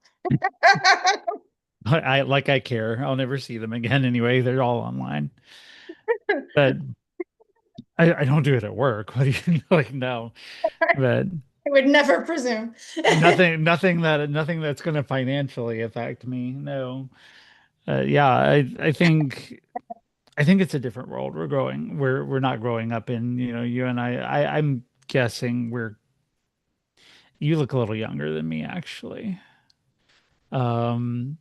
I care. I'll never see them again anyway. They're all online. But I don't do it at work. What do you like? No. But
I would never presume.
nothing that's going to financially affect me. No. Yeah, I think it's a different world we're growing. We're not growing up in, you and I'm guessing you look a little younger than me actually. Um,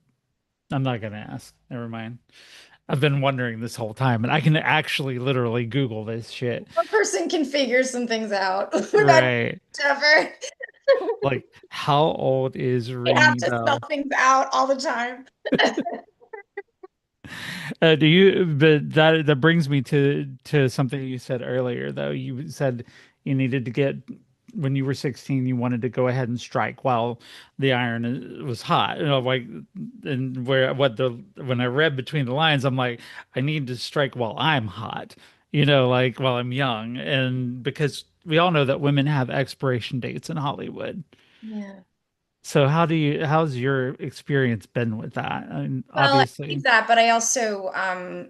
I'm not gonna ask. Never mind. I've been wondering this whole time, and I can actually literally Google this shit.
One person can figure some things out without
Right.
effort.
Like, how old is
They have
Rini
to spell
Bell?
things out all the time.
Do you, but that brings me to something you said earlier, though. You said you needed to get when you were 16, you wanted to go ahead and strike while the iron was hot. Like, and where what the when I read between the lines, I'm like, I need to strike while I'm hot, like while I'm young, and because we all know that women have expiration dates in Hollywood.
Yeah.
So how's your experience been with that? I mean,
Well, I
obviously,
believe that, but I also, I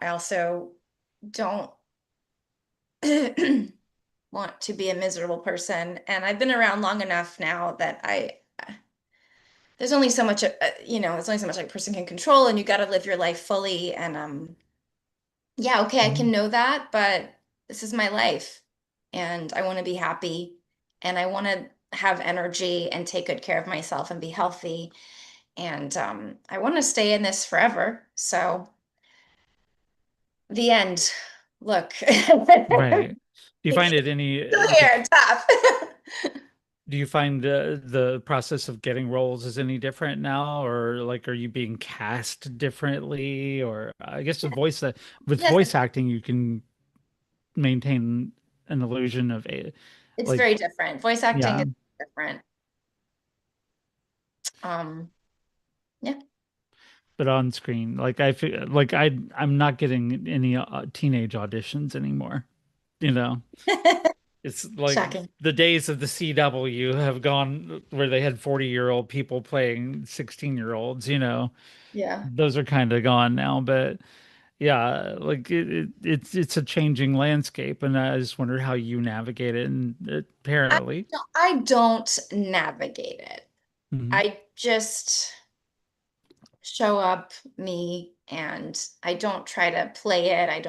also don't want to be a miserable person. And I've been around long enough now that there's only so much, there's only so much a person can control, and you got to live your life fully. And yeah, okay, I can know that, but this is my life, and I want to be happy, and I want to have energy and take good care of myself and be healthy. And I want to stay in this forever. So the end. Look, still
right. Do you find it
here, tough.
do you find the process of getting roles is any different now, or like are you being cast differently? Or I guess with
Yes,
voice acting you can maintain an illusion of a
it's
like
very different. Voice acting
yeah,
is different. Um, yeah.
but on screen like I feel like I'm not getting any teenage auditions anymore. You know, it's like
Shocking.
the days of the CW have gone where they had 40-year-old people playing 16-year-olds.
Yeah.
Those are kind of gone now, but yeah, like it's a changing landscape, and I just wondered how you navigate it. And apparently,
I don't navigate it.
mhm.
I just show up me and I don't try to play it. I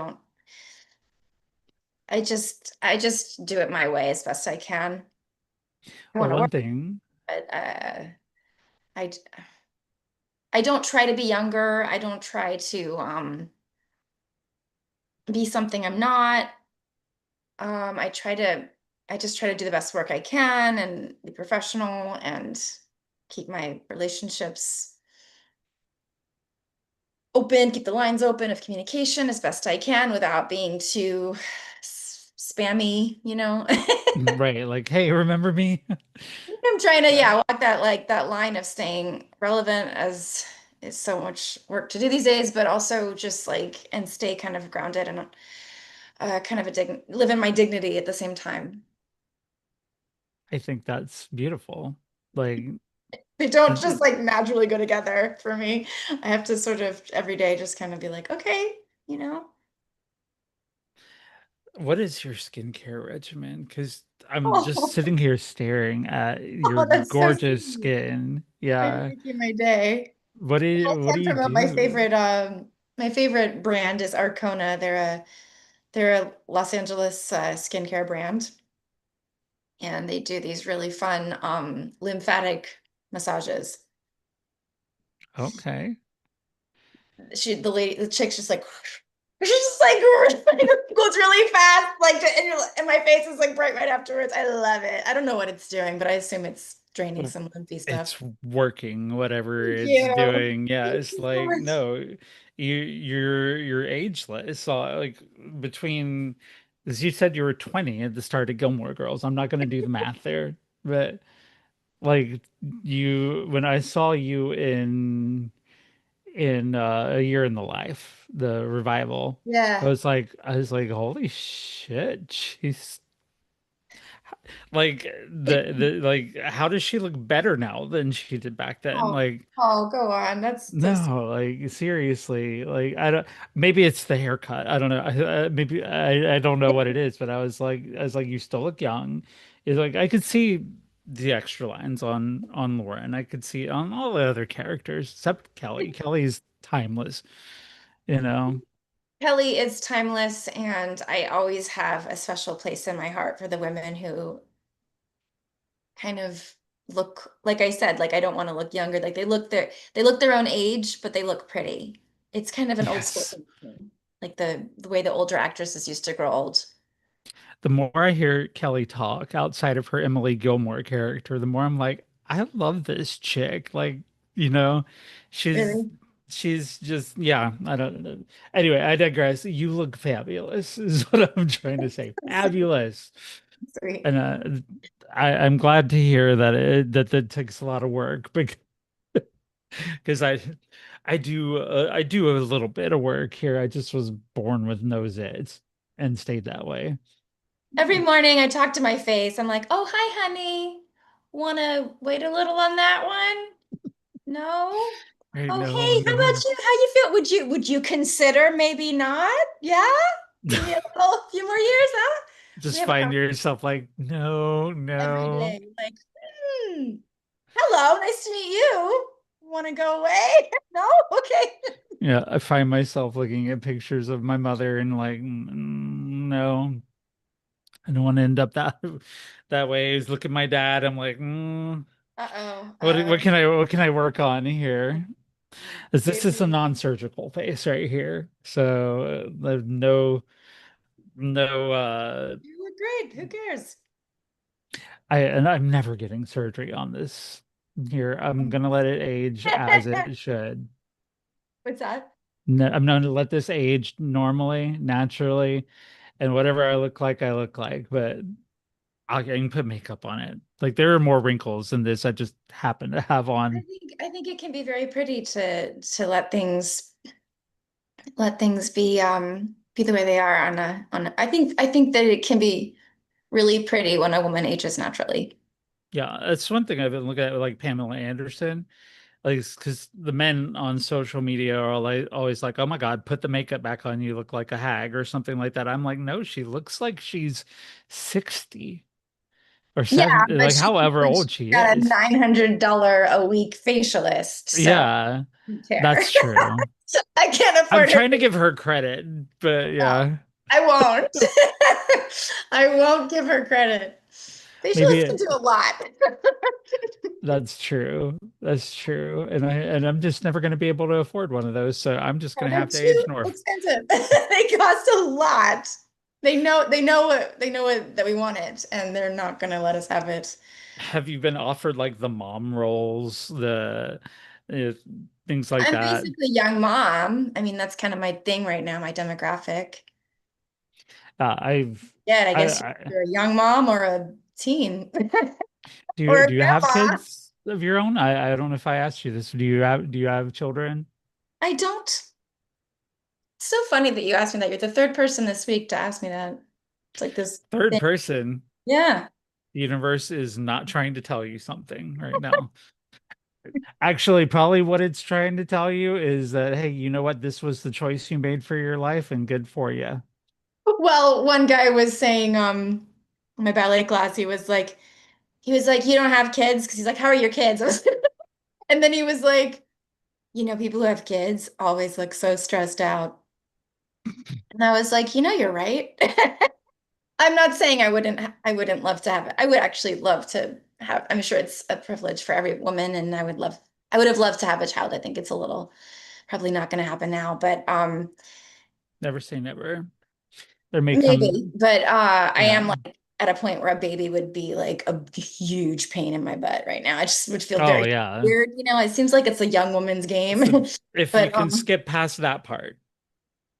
just do it my way as best I can. I
Well,
want to work,
one thing,
but I I don't try to be younger. I don't try to be something I'm not. I try to I just try to do the best work I can and be professional and keep my relationships open, keep the lines open of communication as best I can without being too spammy, you know.
right? Like, hey, remember me?
I'm trying to,
Yeah.
yeah, walk that like that line of staying relevant as is so much work to do these days, but also just like and stay kind of grounded and kind of live in my dignity at the same time.
I think that's beautiful. Like,
They don't
it-
just like naturally go together for me. I have to sort of every day just kind of be like, okay, you know.
what is your skincare regimen? Because I'm just
Oh,
sitting here staring at your
oh, that's so
gorgeous
sweet.
skin.
Way to
Yeah.
make you my day.
What do
I
you
can't promote
do?
my favorite brand is Arcona. They're a Los Angeles skincare brand, and they do these really fun lymphatic massages.
Okay.
The chick's just like she's just like goes really fast, like and my face is like bright right afterwards. I love it. I don't know what it's doing, but I assume it's draining some lymphy stuff.
It's working, whatever
Thank
it's
you.
doing. Yeah,
Thank
it's
you so
like
much.
no, you're ageless. So like between, as you said, you were 20 at the start of Gilmore Girls. I'm not going to do the math there, but like you, when I saw you in A Year in the Life, the revival,
Yeah.
I was like, holy shit, she's like
It,
the like how does she look better now than she did back then?
oh,
Like
oh, go on. That's so sweet.
no, like seriously, like I don't. Maybe it's the haircut. I don't know. Maybe I don't know what it is, but I was like, you still look young. It's like I could see the extra lines on Lauren. I could see it on all the other characters except Kelly. Kelly's timeless, you know.
Kelly is timeless, and I always have a special place in my heart for the women who kind of look, like I said, like I don't want to look younger. Like they look their own age, but they look pretty. It's kind of an old school
Yes.
thing for me. Like the way the older actresses used to grow old.
The more I hear Kelly talk outside of her Emily Gilmore character, the more I'm like, I love this chick. Like, you know, she's
Really
she's just yeah, I don't know. Anyway, I digress. You look fabulous, is what I'm trying to say. Fabulous.
sweet.
And I'm glad to hear that that takes a lot of work because I do a little bit of work here. I just was born with no zits and stayed that way.
Every morning I talk to my face. I'm like, "Oh, hi, honey. Want to wait a little on that one? No?
Right?
Oh,
No,
hey, how
no.
about you? How you feel? Would you consider maybe not? Yeah? Give me a few more years, huh? We
Just
have a
find
conversation
yourself like, no,
every
no.
day. Like, hello, nice to meet you. Want to go away? No? Okay.
Yeah, I find myself looking at pictures of my mother and like, no, I don't want to end up that way. I was look at my dad. I'm like,
Uh-oh.
what can I work on here? This is a
Maybe
non-surgical face right here. So there's no
you look great. Who cares?
I'm never getting surgery on this here. I'm gonna let it age as it should.
What's that?
No, I'm going to let this age normally, naturally, and whatever I look like, I look like. But I can put makeup on it. Like there are more wrinkles in this I just happen to have on.
I think it can be very pretty to let things be the way they are I think that it can be really pretty when a woman ages naturally.
Yeah, that's one thing I've been looking at with like Pamela Anderson. like because the men on social media are like always like, oh my God, put the makeup back on, you look like a hag or something like that. I'm like, no, she looks like she's 60 or
Yeah,
70,
but
like however
she's
old she
got a
is.
$900 a week facialist, so
Yeah,
I don't care.
that's true.
I can't
I'm
afford her.
trying to give her credit, but yeah,
I won't. I won't give her credit. Facialists can
maybe
do a lot.
that's true. That's true. And I'm just never going to be able to afford one of those, so I'm just
Oh,
going to
they're
have to age
too
north.
expensive. They cost a lot. They know what that we want it, and they're not gonna let us have it.
Have you been offered like the mom roles, the uh, things like
I'm
that?
basically young mom. I mean, that's kind of my thing right now, my demographic.
I've
Yeah, I guess
I
you're a young mom or a teen
do
or
you
a
do you have
grandma.
kids of your own? I don't know if I asked you this. Do you have children?
I don't. It's so funny that you asked me that. You're the third person this week to ask me that. It's like this
Third
thing.
person.
Yeah.
The universe is not trying to tell you something right now. Actually, probably what it's trying to tell you is that, hey, you know what? This was the choice you made for your life and good for you.
Well, one guy was saying, in my ballet class, he was like, you don't have kids? Because he's like, how are your kids? And then he was like, people who have kids always look so stressed out. And I was like, you're right. I'm not saying I wouldn't love to have it. I would actually love to have, I'm sure it's a privilege for every woman, and I would have loved to have a child. I think it's a little probably not going to happen now, but
Never say never. There may
maybe.
come,
But I am
yeah.
like at a point where a baby would be like a huge pain in my butt right now. I just would feel
Oh,
very
yeah.
weird. It seems like it's a young woman's game.
So if you
But
can skip past that part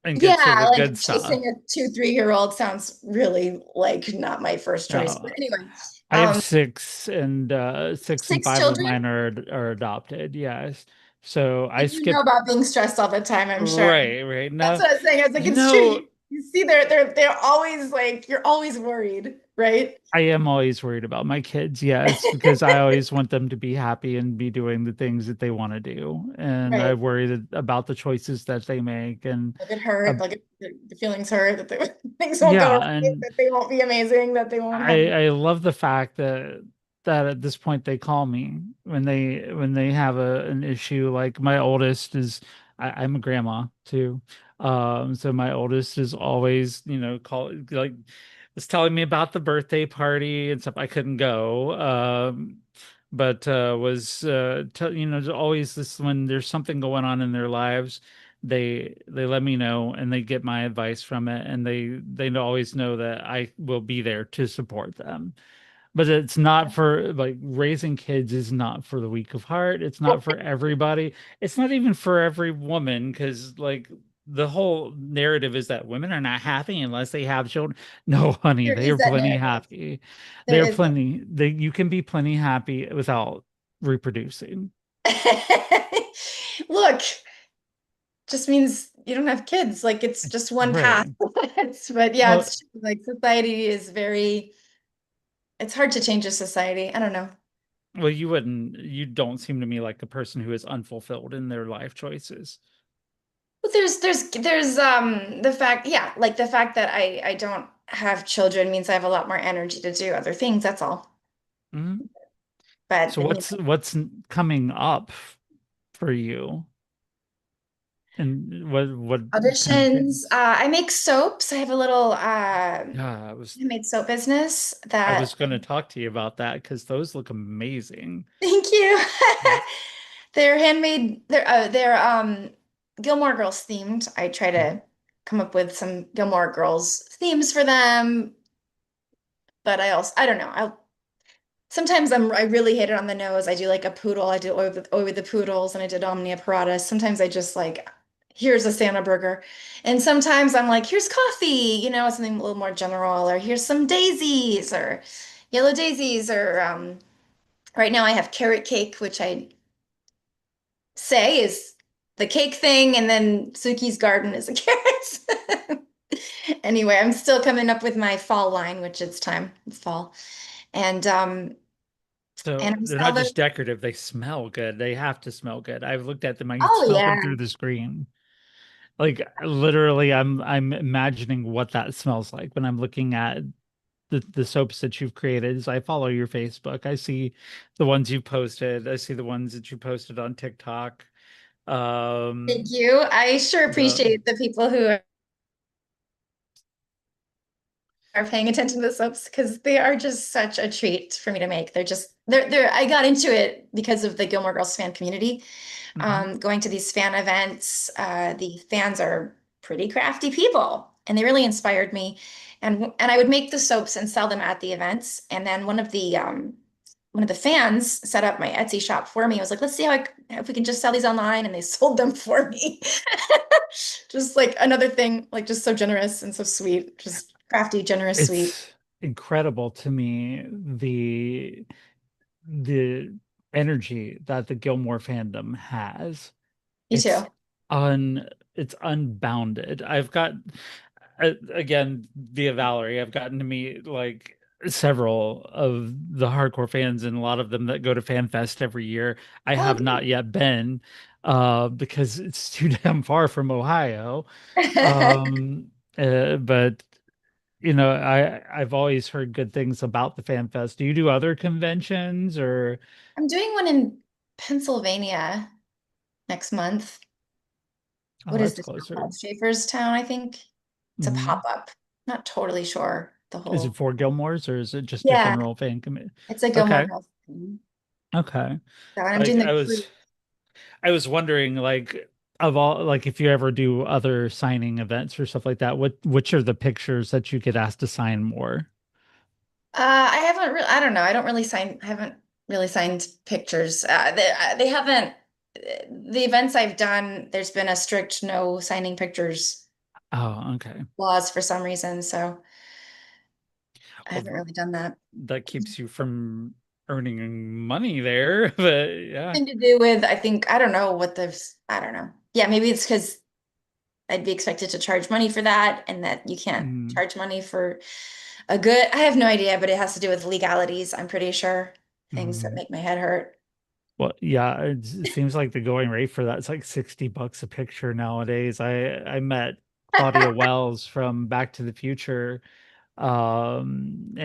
and get to
yeah,
the
like
good stuff.
chasing a 2, 3 year old sounds really like not my first choice. But
No,
anyway,
I have
um,
six, and 6 and 5 of
six children.
mine are adopted. Yes. So I
You know
skip.
about being stressed all the time, I'm sure.
Right, right.
That's
No,
what I was saying. I was like,
you
it's true.
know,
You see, they're always like, you're always worried, right?
I am always worried about my kids, yes, because I always want them to be happy and be doing the things that they want to do. And I
Right.
worry about the choices that they make. And
They'll get
uh,
hurt. They'll get the feelings hurt. That things won't go
yeah,
right.
and
That they won't be amazing. That they won't have.
I love the fact that at this point they call me when they have an issue. Like my oldest is, I'm a grandma too. So my oldest is always, call like was telling me about the birthday party and stuff. I couldn't go. But was always this, when there's something going on in their lives, they let me know and they get my advice from it, and they always know that I will be there to support them. But it's not for, like, raising kids is not for the weak of heart. It's not for everybody. It's not even for every woman, because like the whole narrative is that women are not happy unless they have children. No, honey,
There
they
is
are
that
plenty
narrative.
happy.
There
They're
is.
plenty. You can be plenty happy without reproducing.
Look, just means you don't have kids. Like it's just one path.
Right.
But yeah,
Well,
it's true. Like society is very, it's hard to change a society. I don't know.
you don't seem to me like a person who is unfulfilled in their life choices.
But there's the fact, yeah, like the fact that I don't have children means I have a lot more energy to do other things, that's all.
Mhm.
But
So what's coming up for you? And what kind of
auditions,
things?
I make soaps. I have a little
Yeah, I was
handmade soap business
I
that
was going to talk to you about that because those look amazing.
thank you. They're handmade, they're Gilmore Girls themed. I try
Mhm.
to come up with some Gilmore Girls themes for them, but I don't know. Sometimes I really hit it on the nose. I do like a poodle. I did Oi with the Poodles, and I did Omnia Parata. Sometimes I just like, here's a Santa burger. And sometimes I'm like, here's coffee, something a little more general, or here's some daisies or yellow daisies, or right now I have carrot cake, which I say is the cake thing, and then Suki's garden is a carrot. Anyway, I'm still coming up with my fall line, which it's time. It's fall. And
So
And we
they're
sell
not
those.
just decorative, they smell good. They have to smell good. I've looked at them, I can
Oh
smell them
yeah.
through the screen. Like literally, I'm imagining what that smells like when I'm looking at the soaps that you've created. As I follow your Facebook, I see the ones you posted. I see the ones that you posted on TikTok.
Thank
Um,
you. I sure
the
appreciate the people who are paying attention to the soaps because they are just such a treat for me to make. They're I got into it because of the Gilmore Girls fan community.
mhm.
Going to these fan events, the fans are pretty crafty people, and they really inspired me. And I would make the soaps and sell them at the events. And then one of the fans set up my Etsy shop for me. I was like, let's see if we can just sell these online, and they sold them for me. Just like another thing, like just so generous and so sweet, just crafty, generous, sweet.
It's incredible to me the energy that the Gilmore fandom has.
Me
It's
too.
it's unbounded. I've got again via Valerie, I've gotten to meet like several of the hardcore fans and a lot of them that go to FanFest every year. I
Oh,
have not yet been because it's too damn far from Ohio.
good.
Um but I've always heard good things about the FanFest. Do you do other conventions or
I'm doing one in Pennsylvania next month.
oh
What is
that's
this town
closer.
called? Schaeferstown, I think. It's a
Mhm.
pop-up. Not totally sure the
Is it
whole.
for Gilmore's or is it just a
Yeah,
general fan committee?
it's a Gilmore
Okay.
Girls thing.
Okay.
So, and I'm doing
Like
the cruise.
I was wondering like of all like if you ever do other signing events or stuff like that, which are the pictures that you get asked to sign more?
I haven't really, I don't know. I haven't really signed pictures. They haven't, the events I've done, there's been a strict no signing pictures
Oh, okay.
laws for some reason. So I
Well,
haven't really done that.
that keeps you from earning money there, but yeah.
Thing to do with, I think, I don't know what I don't know. Yeah, maybe it's because I'd be expected to charge money for that and that you can't
Mm,
charge money for a good. I have no idea, but it has to do with legalities, I'm pretty sure. Things that
mm.
make my head hurt.
Well, yeah, it seems like the going rate for that's like $60 a picture nowadays. I met Claudia Wells from Back to the Future, and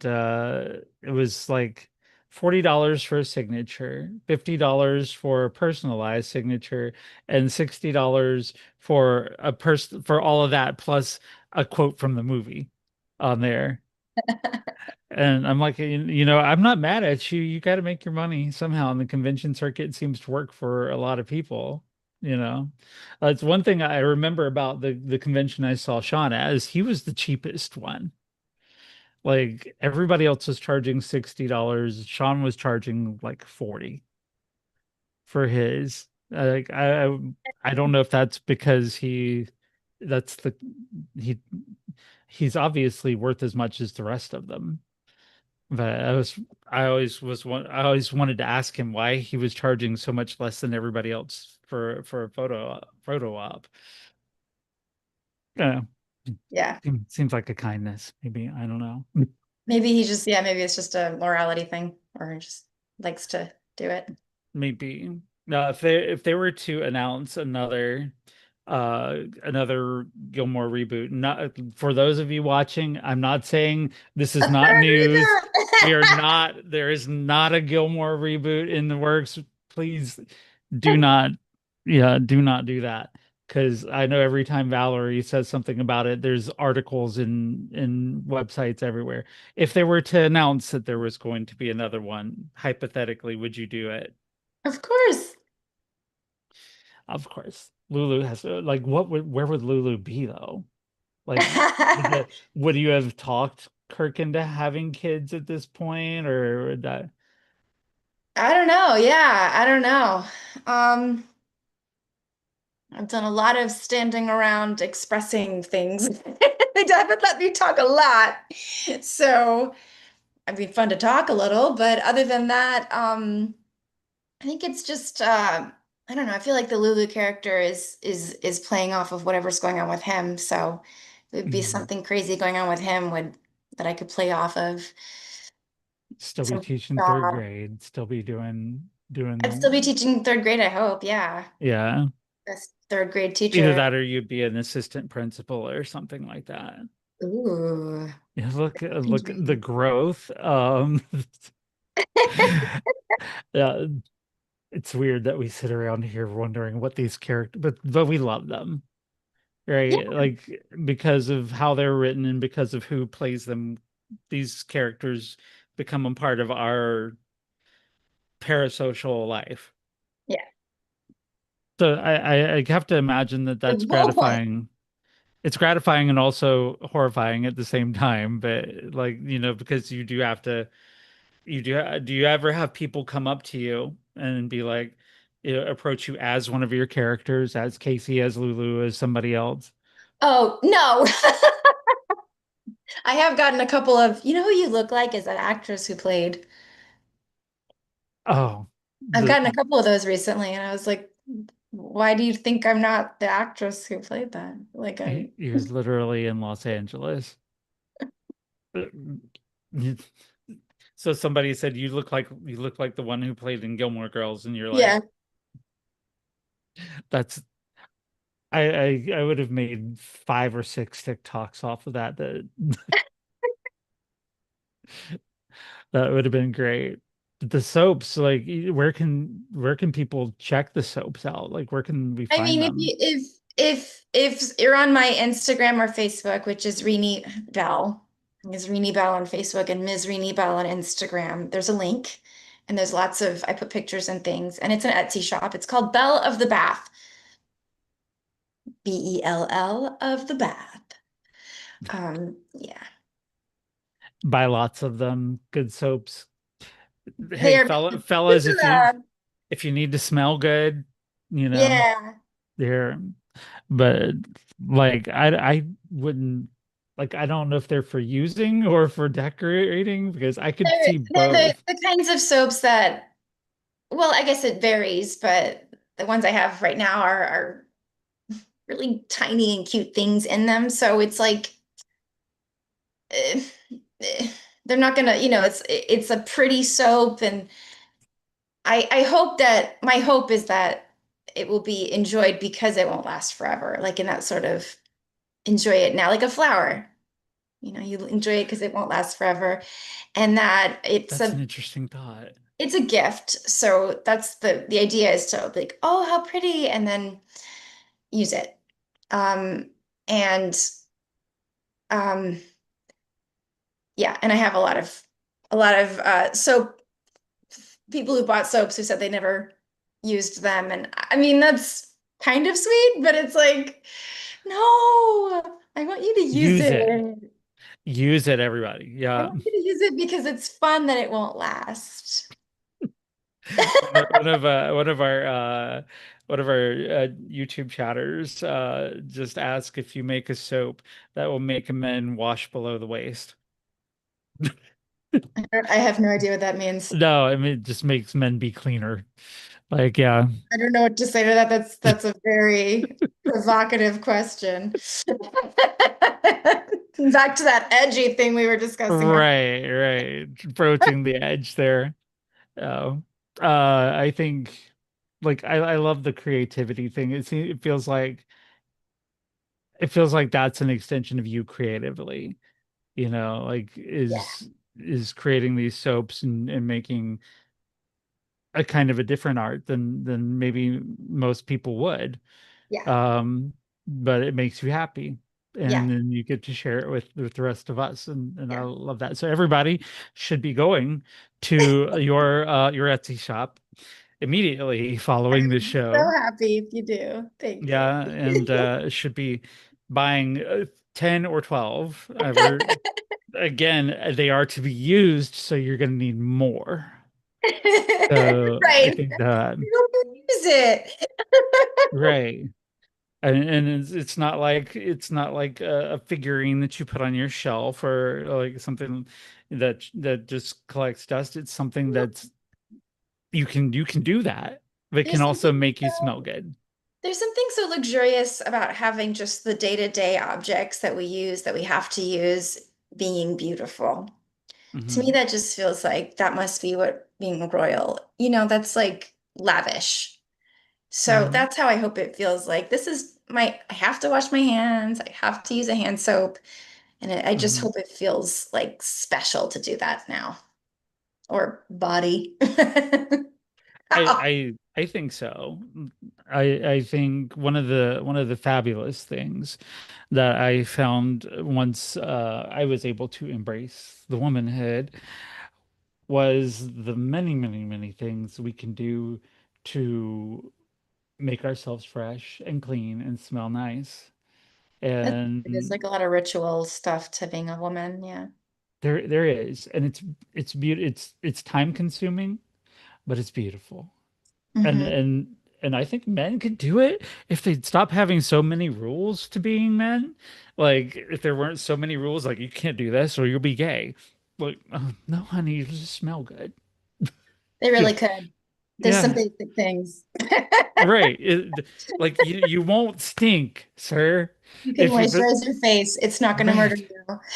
it was like $40 for a signature, $50 for a personalized signature, and $60 for a person for all of that plus a quote from the movie on there. And I'm like, I'm not mad at you. You got to make your money somehow. And the convention circuit seems to work for a lot of people, you know. It's one thing I remember about the convention I saw Sean as, he was the cheapest one. Like everybody else was charging $60. Sean was charging like 40 for his. Like I don't know if that's because that's the he he's obviously worth as much as the rest of them. But I always wanted to ask him why he was charging so much less than everybody else for a photo op. Yeah,
Yeah.
seems like a kindness. Maybe I don't know.
Maybe he just, yeah, maybe it's just a morality thing or just likes to do it.
Maybe. No, if they were to announce another Gilmore reboot, not for those of you watching, I'm not saying this
A
is not
third
news. We are
reboot.
not, there is not a Gilmore reboot in the works. Please do not, yeah, do not do that. Because I know every time Valerie says something about it, there's articles in websites everywhere. If they were to announce that there was going to be another one, hypothetically, would you do it?
Of course.
Of course. Lulu has like where would Lulu be though? Like would you have talked Kirk into having kids at this point or would that
I don't know. Yeah, I don't know. Um, I've done a lot of standing around expressing things. They haven't let me talk a lot. So it'd be fun to talk a little, but other than that, I think it's just I don't know. I feel like the Lulu character is playing off of whatever's going on with him. So it would be
Mhm.
something crazy going on with him would that I could play off of.
Still be
some
teaching third
job.
grade, still be
I'd still be
doing
teaching third grade, I hope. Yeah.
yeah.
Best third grade
Either
teacher.
that or you'd be an assistant principal or something like that.
Ooh.
Yeah,
Can
look at the
dream.
growth. Yeah, it's weird that we sit around here wondering what these characters, but we love them,
Yeah.
right? Like because of how they're written and because of who plays them, these characters become a part of our parasocial life.
Yeah.
So I have to imagine that
The
that's
whole point.
gratifying. It's gratifying and also horrifying at the same time, but like, because you do have to do you ever have people come up to you and be like, approach you as one of your characters, as Casey, as Lulu, as somebody else?
Oh, no. I have gotten a couple of, you know who you look like is that actress who played.
Oh,
I've
the
gotten a couple of those recently, and I was like, why do you think I'm not the actress who played that? Like I
he was literally in Los Angeles. So somebody said you look like the one who played in Gilmore Girls, and you're like,
yeah.
that's I would have made 5 or 6 TikToks off of that. That would have been great. The soaps, like where can people check the soaps out? Like where can we
I
find
mean,
them?
if you're on my Instagram or Facebook, which is Rini Bell, is Rini Bell on Facebook and Ms. Rini Bell on Instagram, there's a link and there's lots of I put pictures and things, and it's an Etsy shop. It's called Belle of the Bath. Bell of the Bath. Yeah.
Buy lots of them. Good soaps. Hey,
They're
fellas,
super,
if you need to smell good, you know,
yeah.
they're but like I wouldn't like I don't know if they're for using or for decorating because I could see
They're
both.
the kinds of soaps that, well, I guess it varies, but the ones I have right now are really tiny and cute things in them. So it's like eh, eh, they're not gonna, it's a pretty soap, and I hope that my hope is that it will be enjoyed because it won't last forever. Like in that sort of enjoy it now, like a flower. You enjoy it because it won't last forever, and that
That's an interesting thought.
it's a gift. So that's the idea is to like, oh, how pretty, and then use it. Um, and um, yeah, and I have a lot of soap people who bought soaps who said they never used them. And I mean, that's kind of sweet, but it's like, no, I want you to use
Use
it.
it. Use it, everybody.
I
Yeah.
want you to use it because it's fun that it won't last.
One of our YouTube chatters just ask if you make a soap that will make men wash below the waist.
I have no idea what that means.
No, I mean it just makes men be cleaner. Like, yeah.
I don't know what to say to that. That's a very provocative question. Back to that edgy thing we were discussing.
Right, right. Approaching the edge there. Oh. I think like I love the creativity thing. It feels like that's an extension of you creatively, like
Yeah,
is creating these soaps and making a kind of a different art than maybe most people would.
yeah,
But it makes you happy.
yeah,
And then you get to share it with the rest of us. And I
yeah.
love that. So everybody should be going to your Etsy shop immediately following the
So
show.
happy if you do. Thank you.
Yeah, and should be buying 10 or 12. We're again, they are to be used, so you're going to need more. So I
Right.
think that
Use it.
right. And it's not like a figurine that you put on your shelf or like something that just collects dust. It's something that's you can do that, but it can
There's
also
something
make you smell
so
good.
there's something so luxurious about having just the day-to-day objects that we use that we have to use being beautiful. To me,
Hmm.
that just feels like that must be what being royal, that's like lavish. So
Hmm.
that's how I hope it feels like. I have to wash my hands, I have to use a hand soap, and I just
Hmm.
hope it feels like special to do that now. Or body.
I think so. I think one of the fabulous things that I found once I was able to embrace the womanhood was the many, many, many things we can do to make ourselves fresh and clean and smell nice.
There's
And
like a lot of ritual stuff to being a woman. Yeah.
there is, and it's beautiful. It's time consuming, but it's beautiful. And
Hmm.
and and I think men could do it if they'd stop having so many rules to being men. Like if there weren't so many rules, like you can't do this or you'll be gay. Like, no, honey, you just smell good.
They
Yeah,
really could. There's some
yeah,
basic things.
right. Like you won't stink, sir.
You can
If you but
moisturize your face. It's not going to murder
right,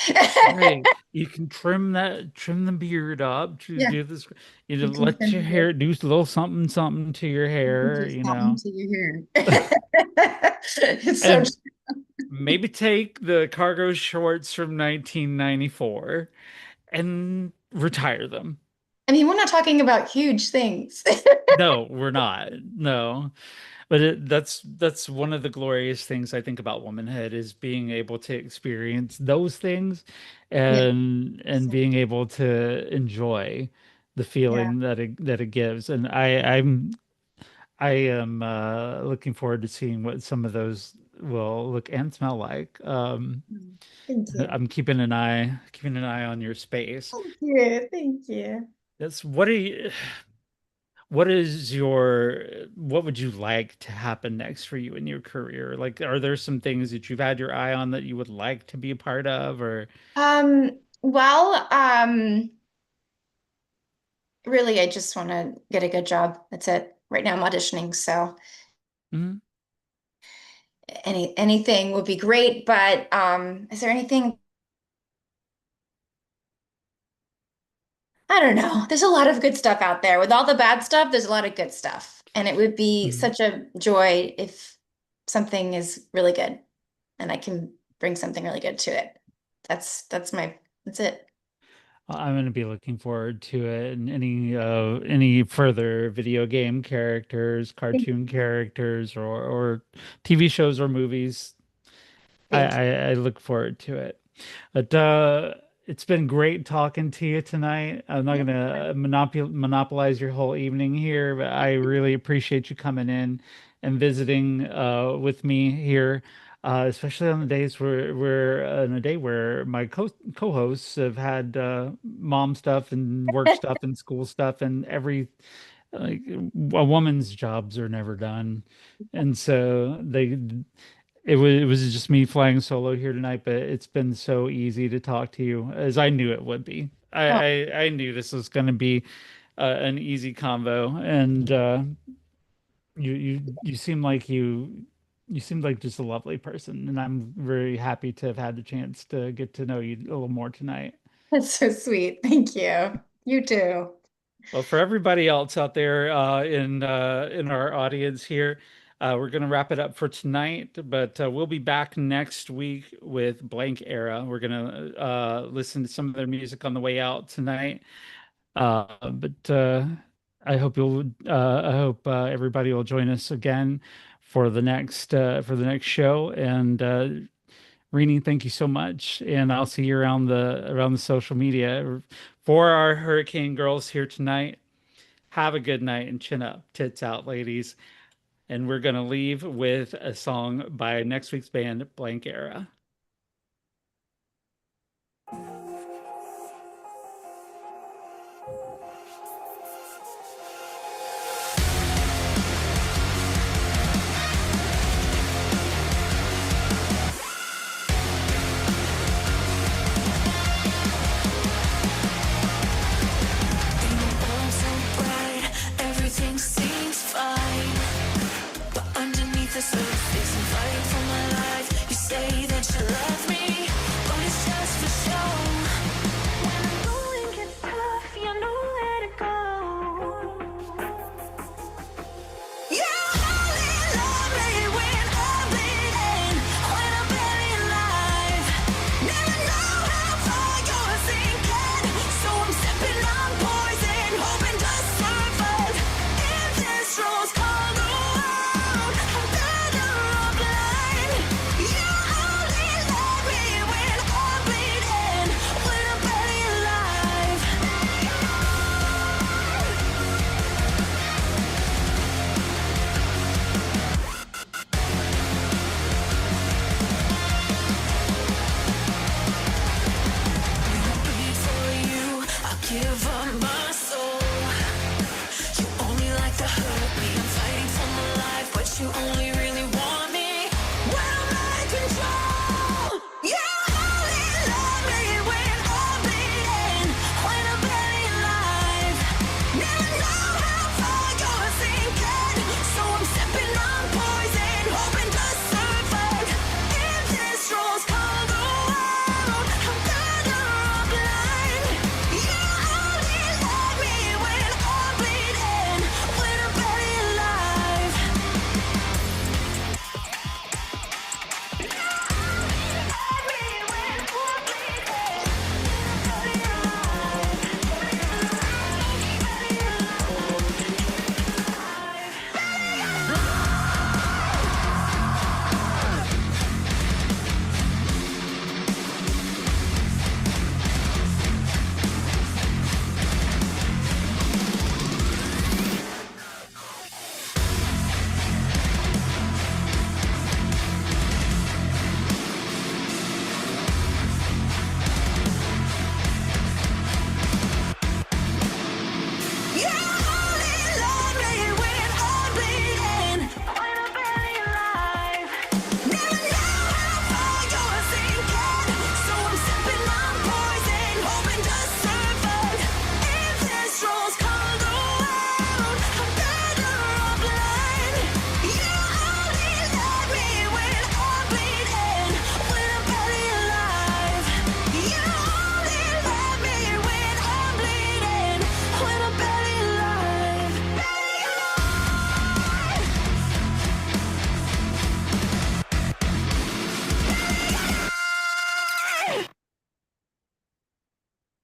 you.
right, you can trim the beard up to
Yeah,
do this. You know,
you can
let
trim
your
your beard.
hair do a little something, something to your
You can
hair.
do something to your hair. It's so
And maybe take the cargo shorts from 1994 and retire them.
I mean, we're not talking about huge things.
No, we're not. No. But that's one of the glorious things I think about womanhood is being able to experience those things
Yeah.
and being able to enjoy the
Yeah.
feeling that it gives. And I am looking forward to seeing what some of those will look and smell like.
Thank you.
I'm keeping an eye on your space.
Thank you. Thank you.
That's what would you like to happen next for you in your career? Like, are there some things that you've had your eye on that you would like to be a part of or
Well, really, I just want to get a good job. That's it. Right now, I'm auditioning, so
Mhm.
anything would be great. But is there anything? I don't know. There's a lot of good stuff out there. With all the bad stuff, there's a lot of good stuff, and it would be
Mhm.
such a joy if something is really good, and I can bring something really good to it. That's it.
I'm going to be looking forward to it and any further video game characters,
Thank,
cartoon characters or TV shows or movies. I,
thank you.
I, I look forward to it. But it's been great talking to you tonight. I'm not gonna monopolize your whole evening here, but I really appreciate you coming in and visiting with me here, especially on the days where we're on a day where my co-hosts have had mom stuff and work stuff and school stuff and like a woman's jobs are never done, and so it was just me flying solo here tonight, but it's been so easy to talk to you as I knew it would be. I
Oh,
I knew this was going to be an easy convo, and you seem like you seem like just a lovely person, and I'm very happy to have had the chance to get to know you a little more tonight.
that's so sweet. Thank you. You too.
Well, for everybody else out there in our audience here, we're going to wrap it up for tonight, but we'll be back next week with Blank Era. We're going to listen to some of their music on the way out tonight. But I hope everybody will join us again for the next show. And Rini, thank you so much, and I'll see you around the social media for our Hurricane Girls here tonight. Have a good night and chin up, tits out, ladies. And we're gonna leave with a song by next week's band, Blank Era.
All so bright, everything seems fine. But underneath the surface, I'm fighting for my life. You say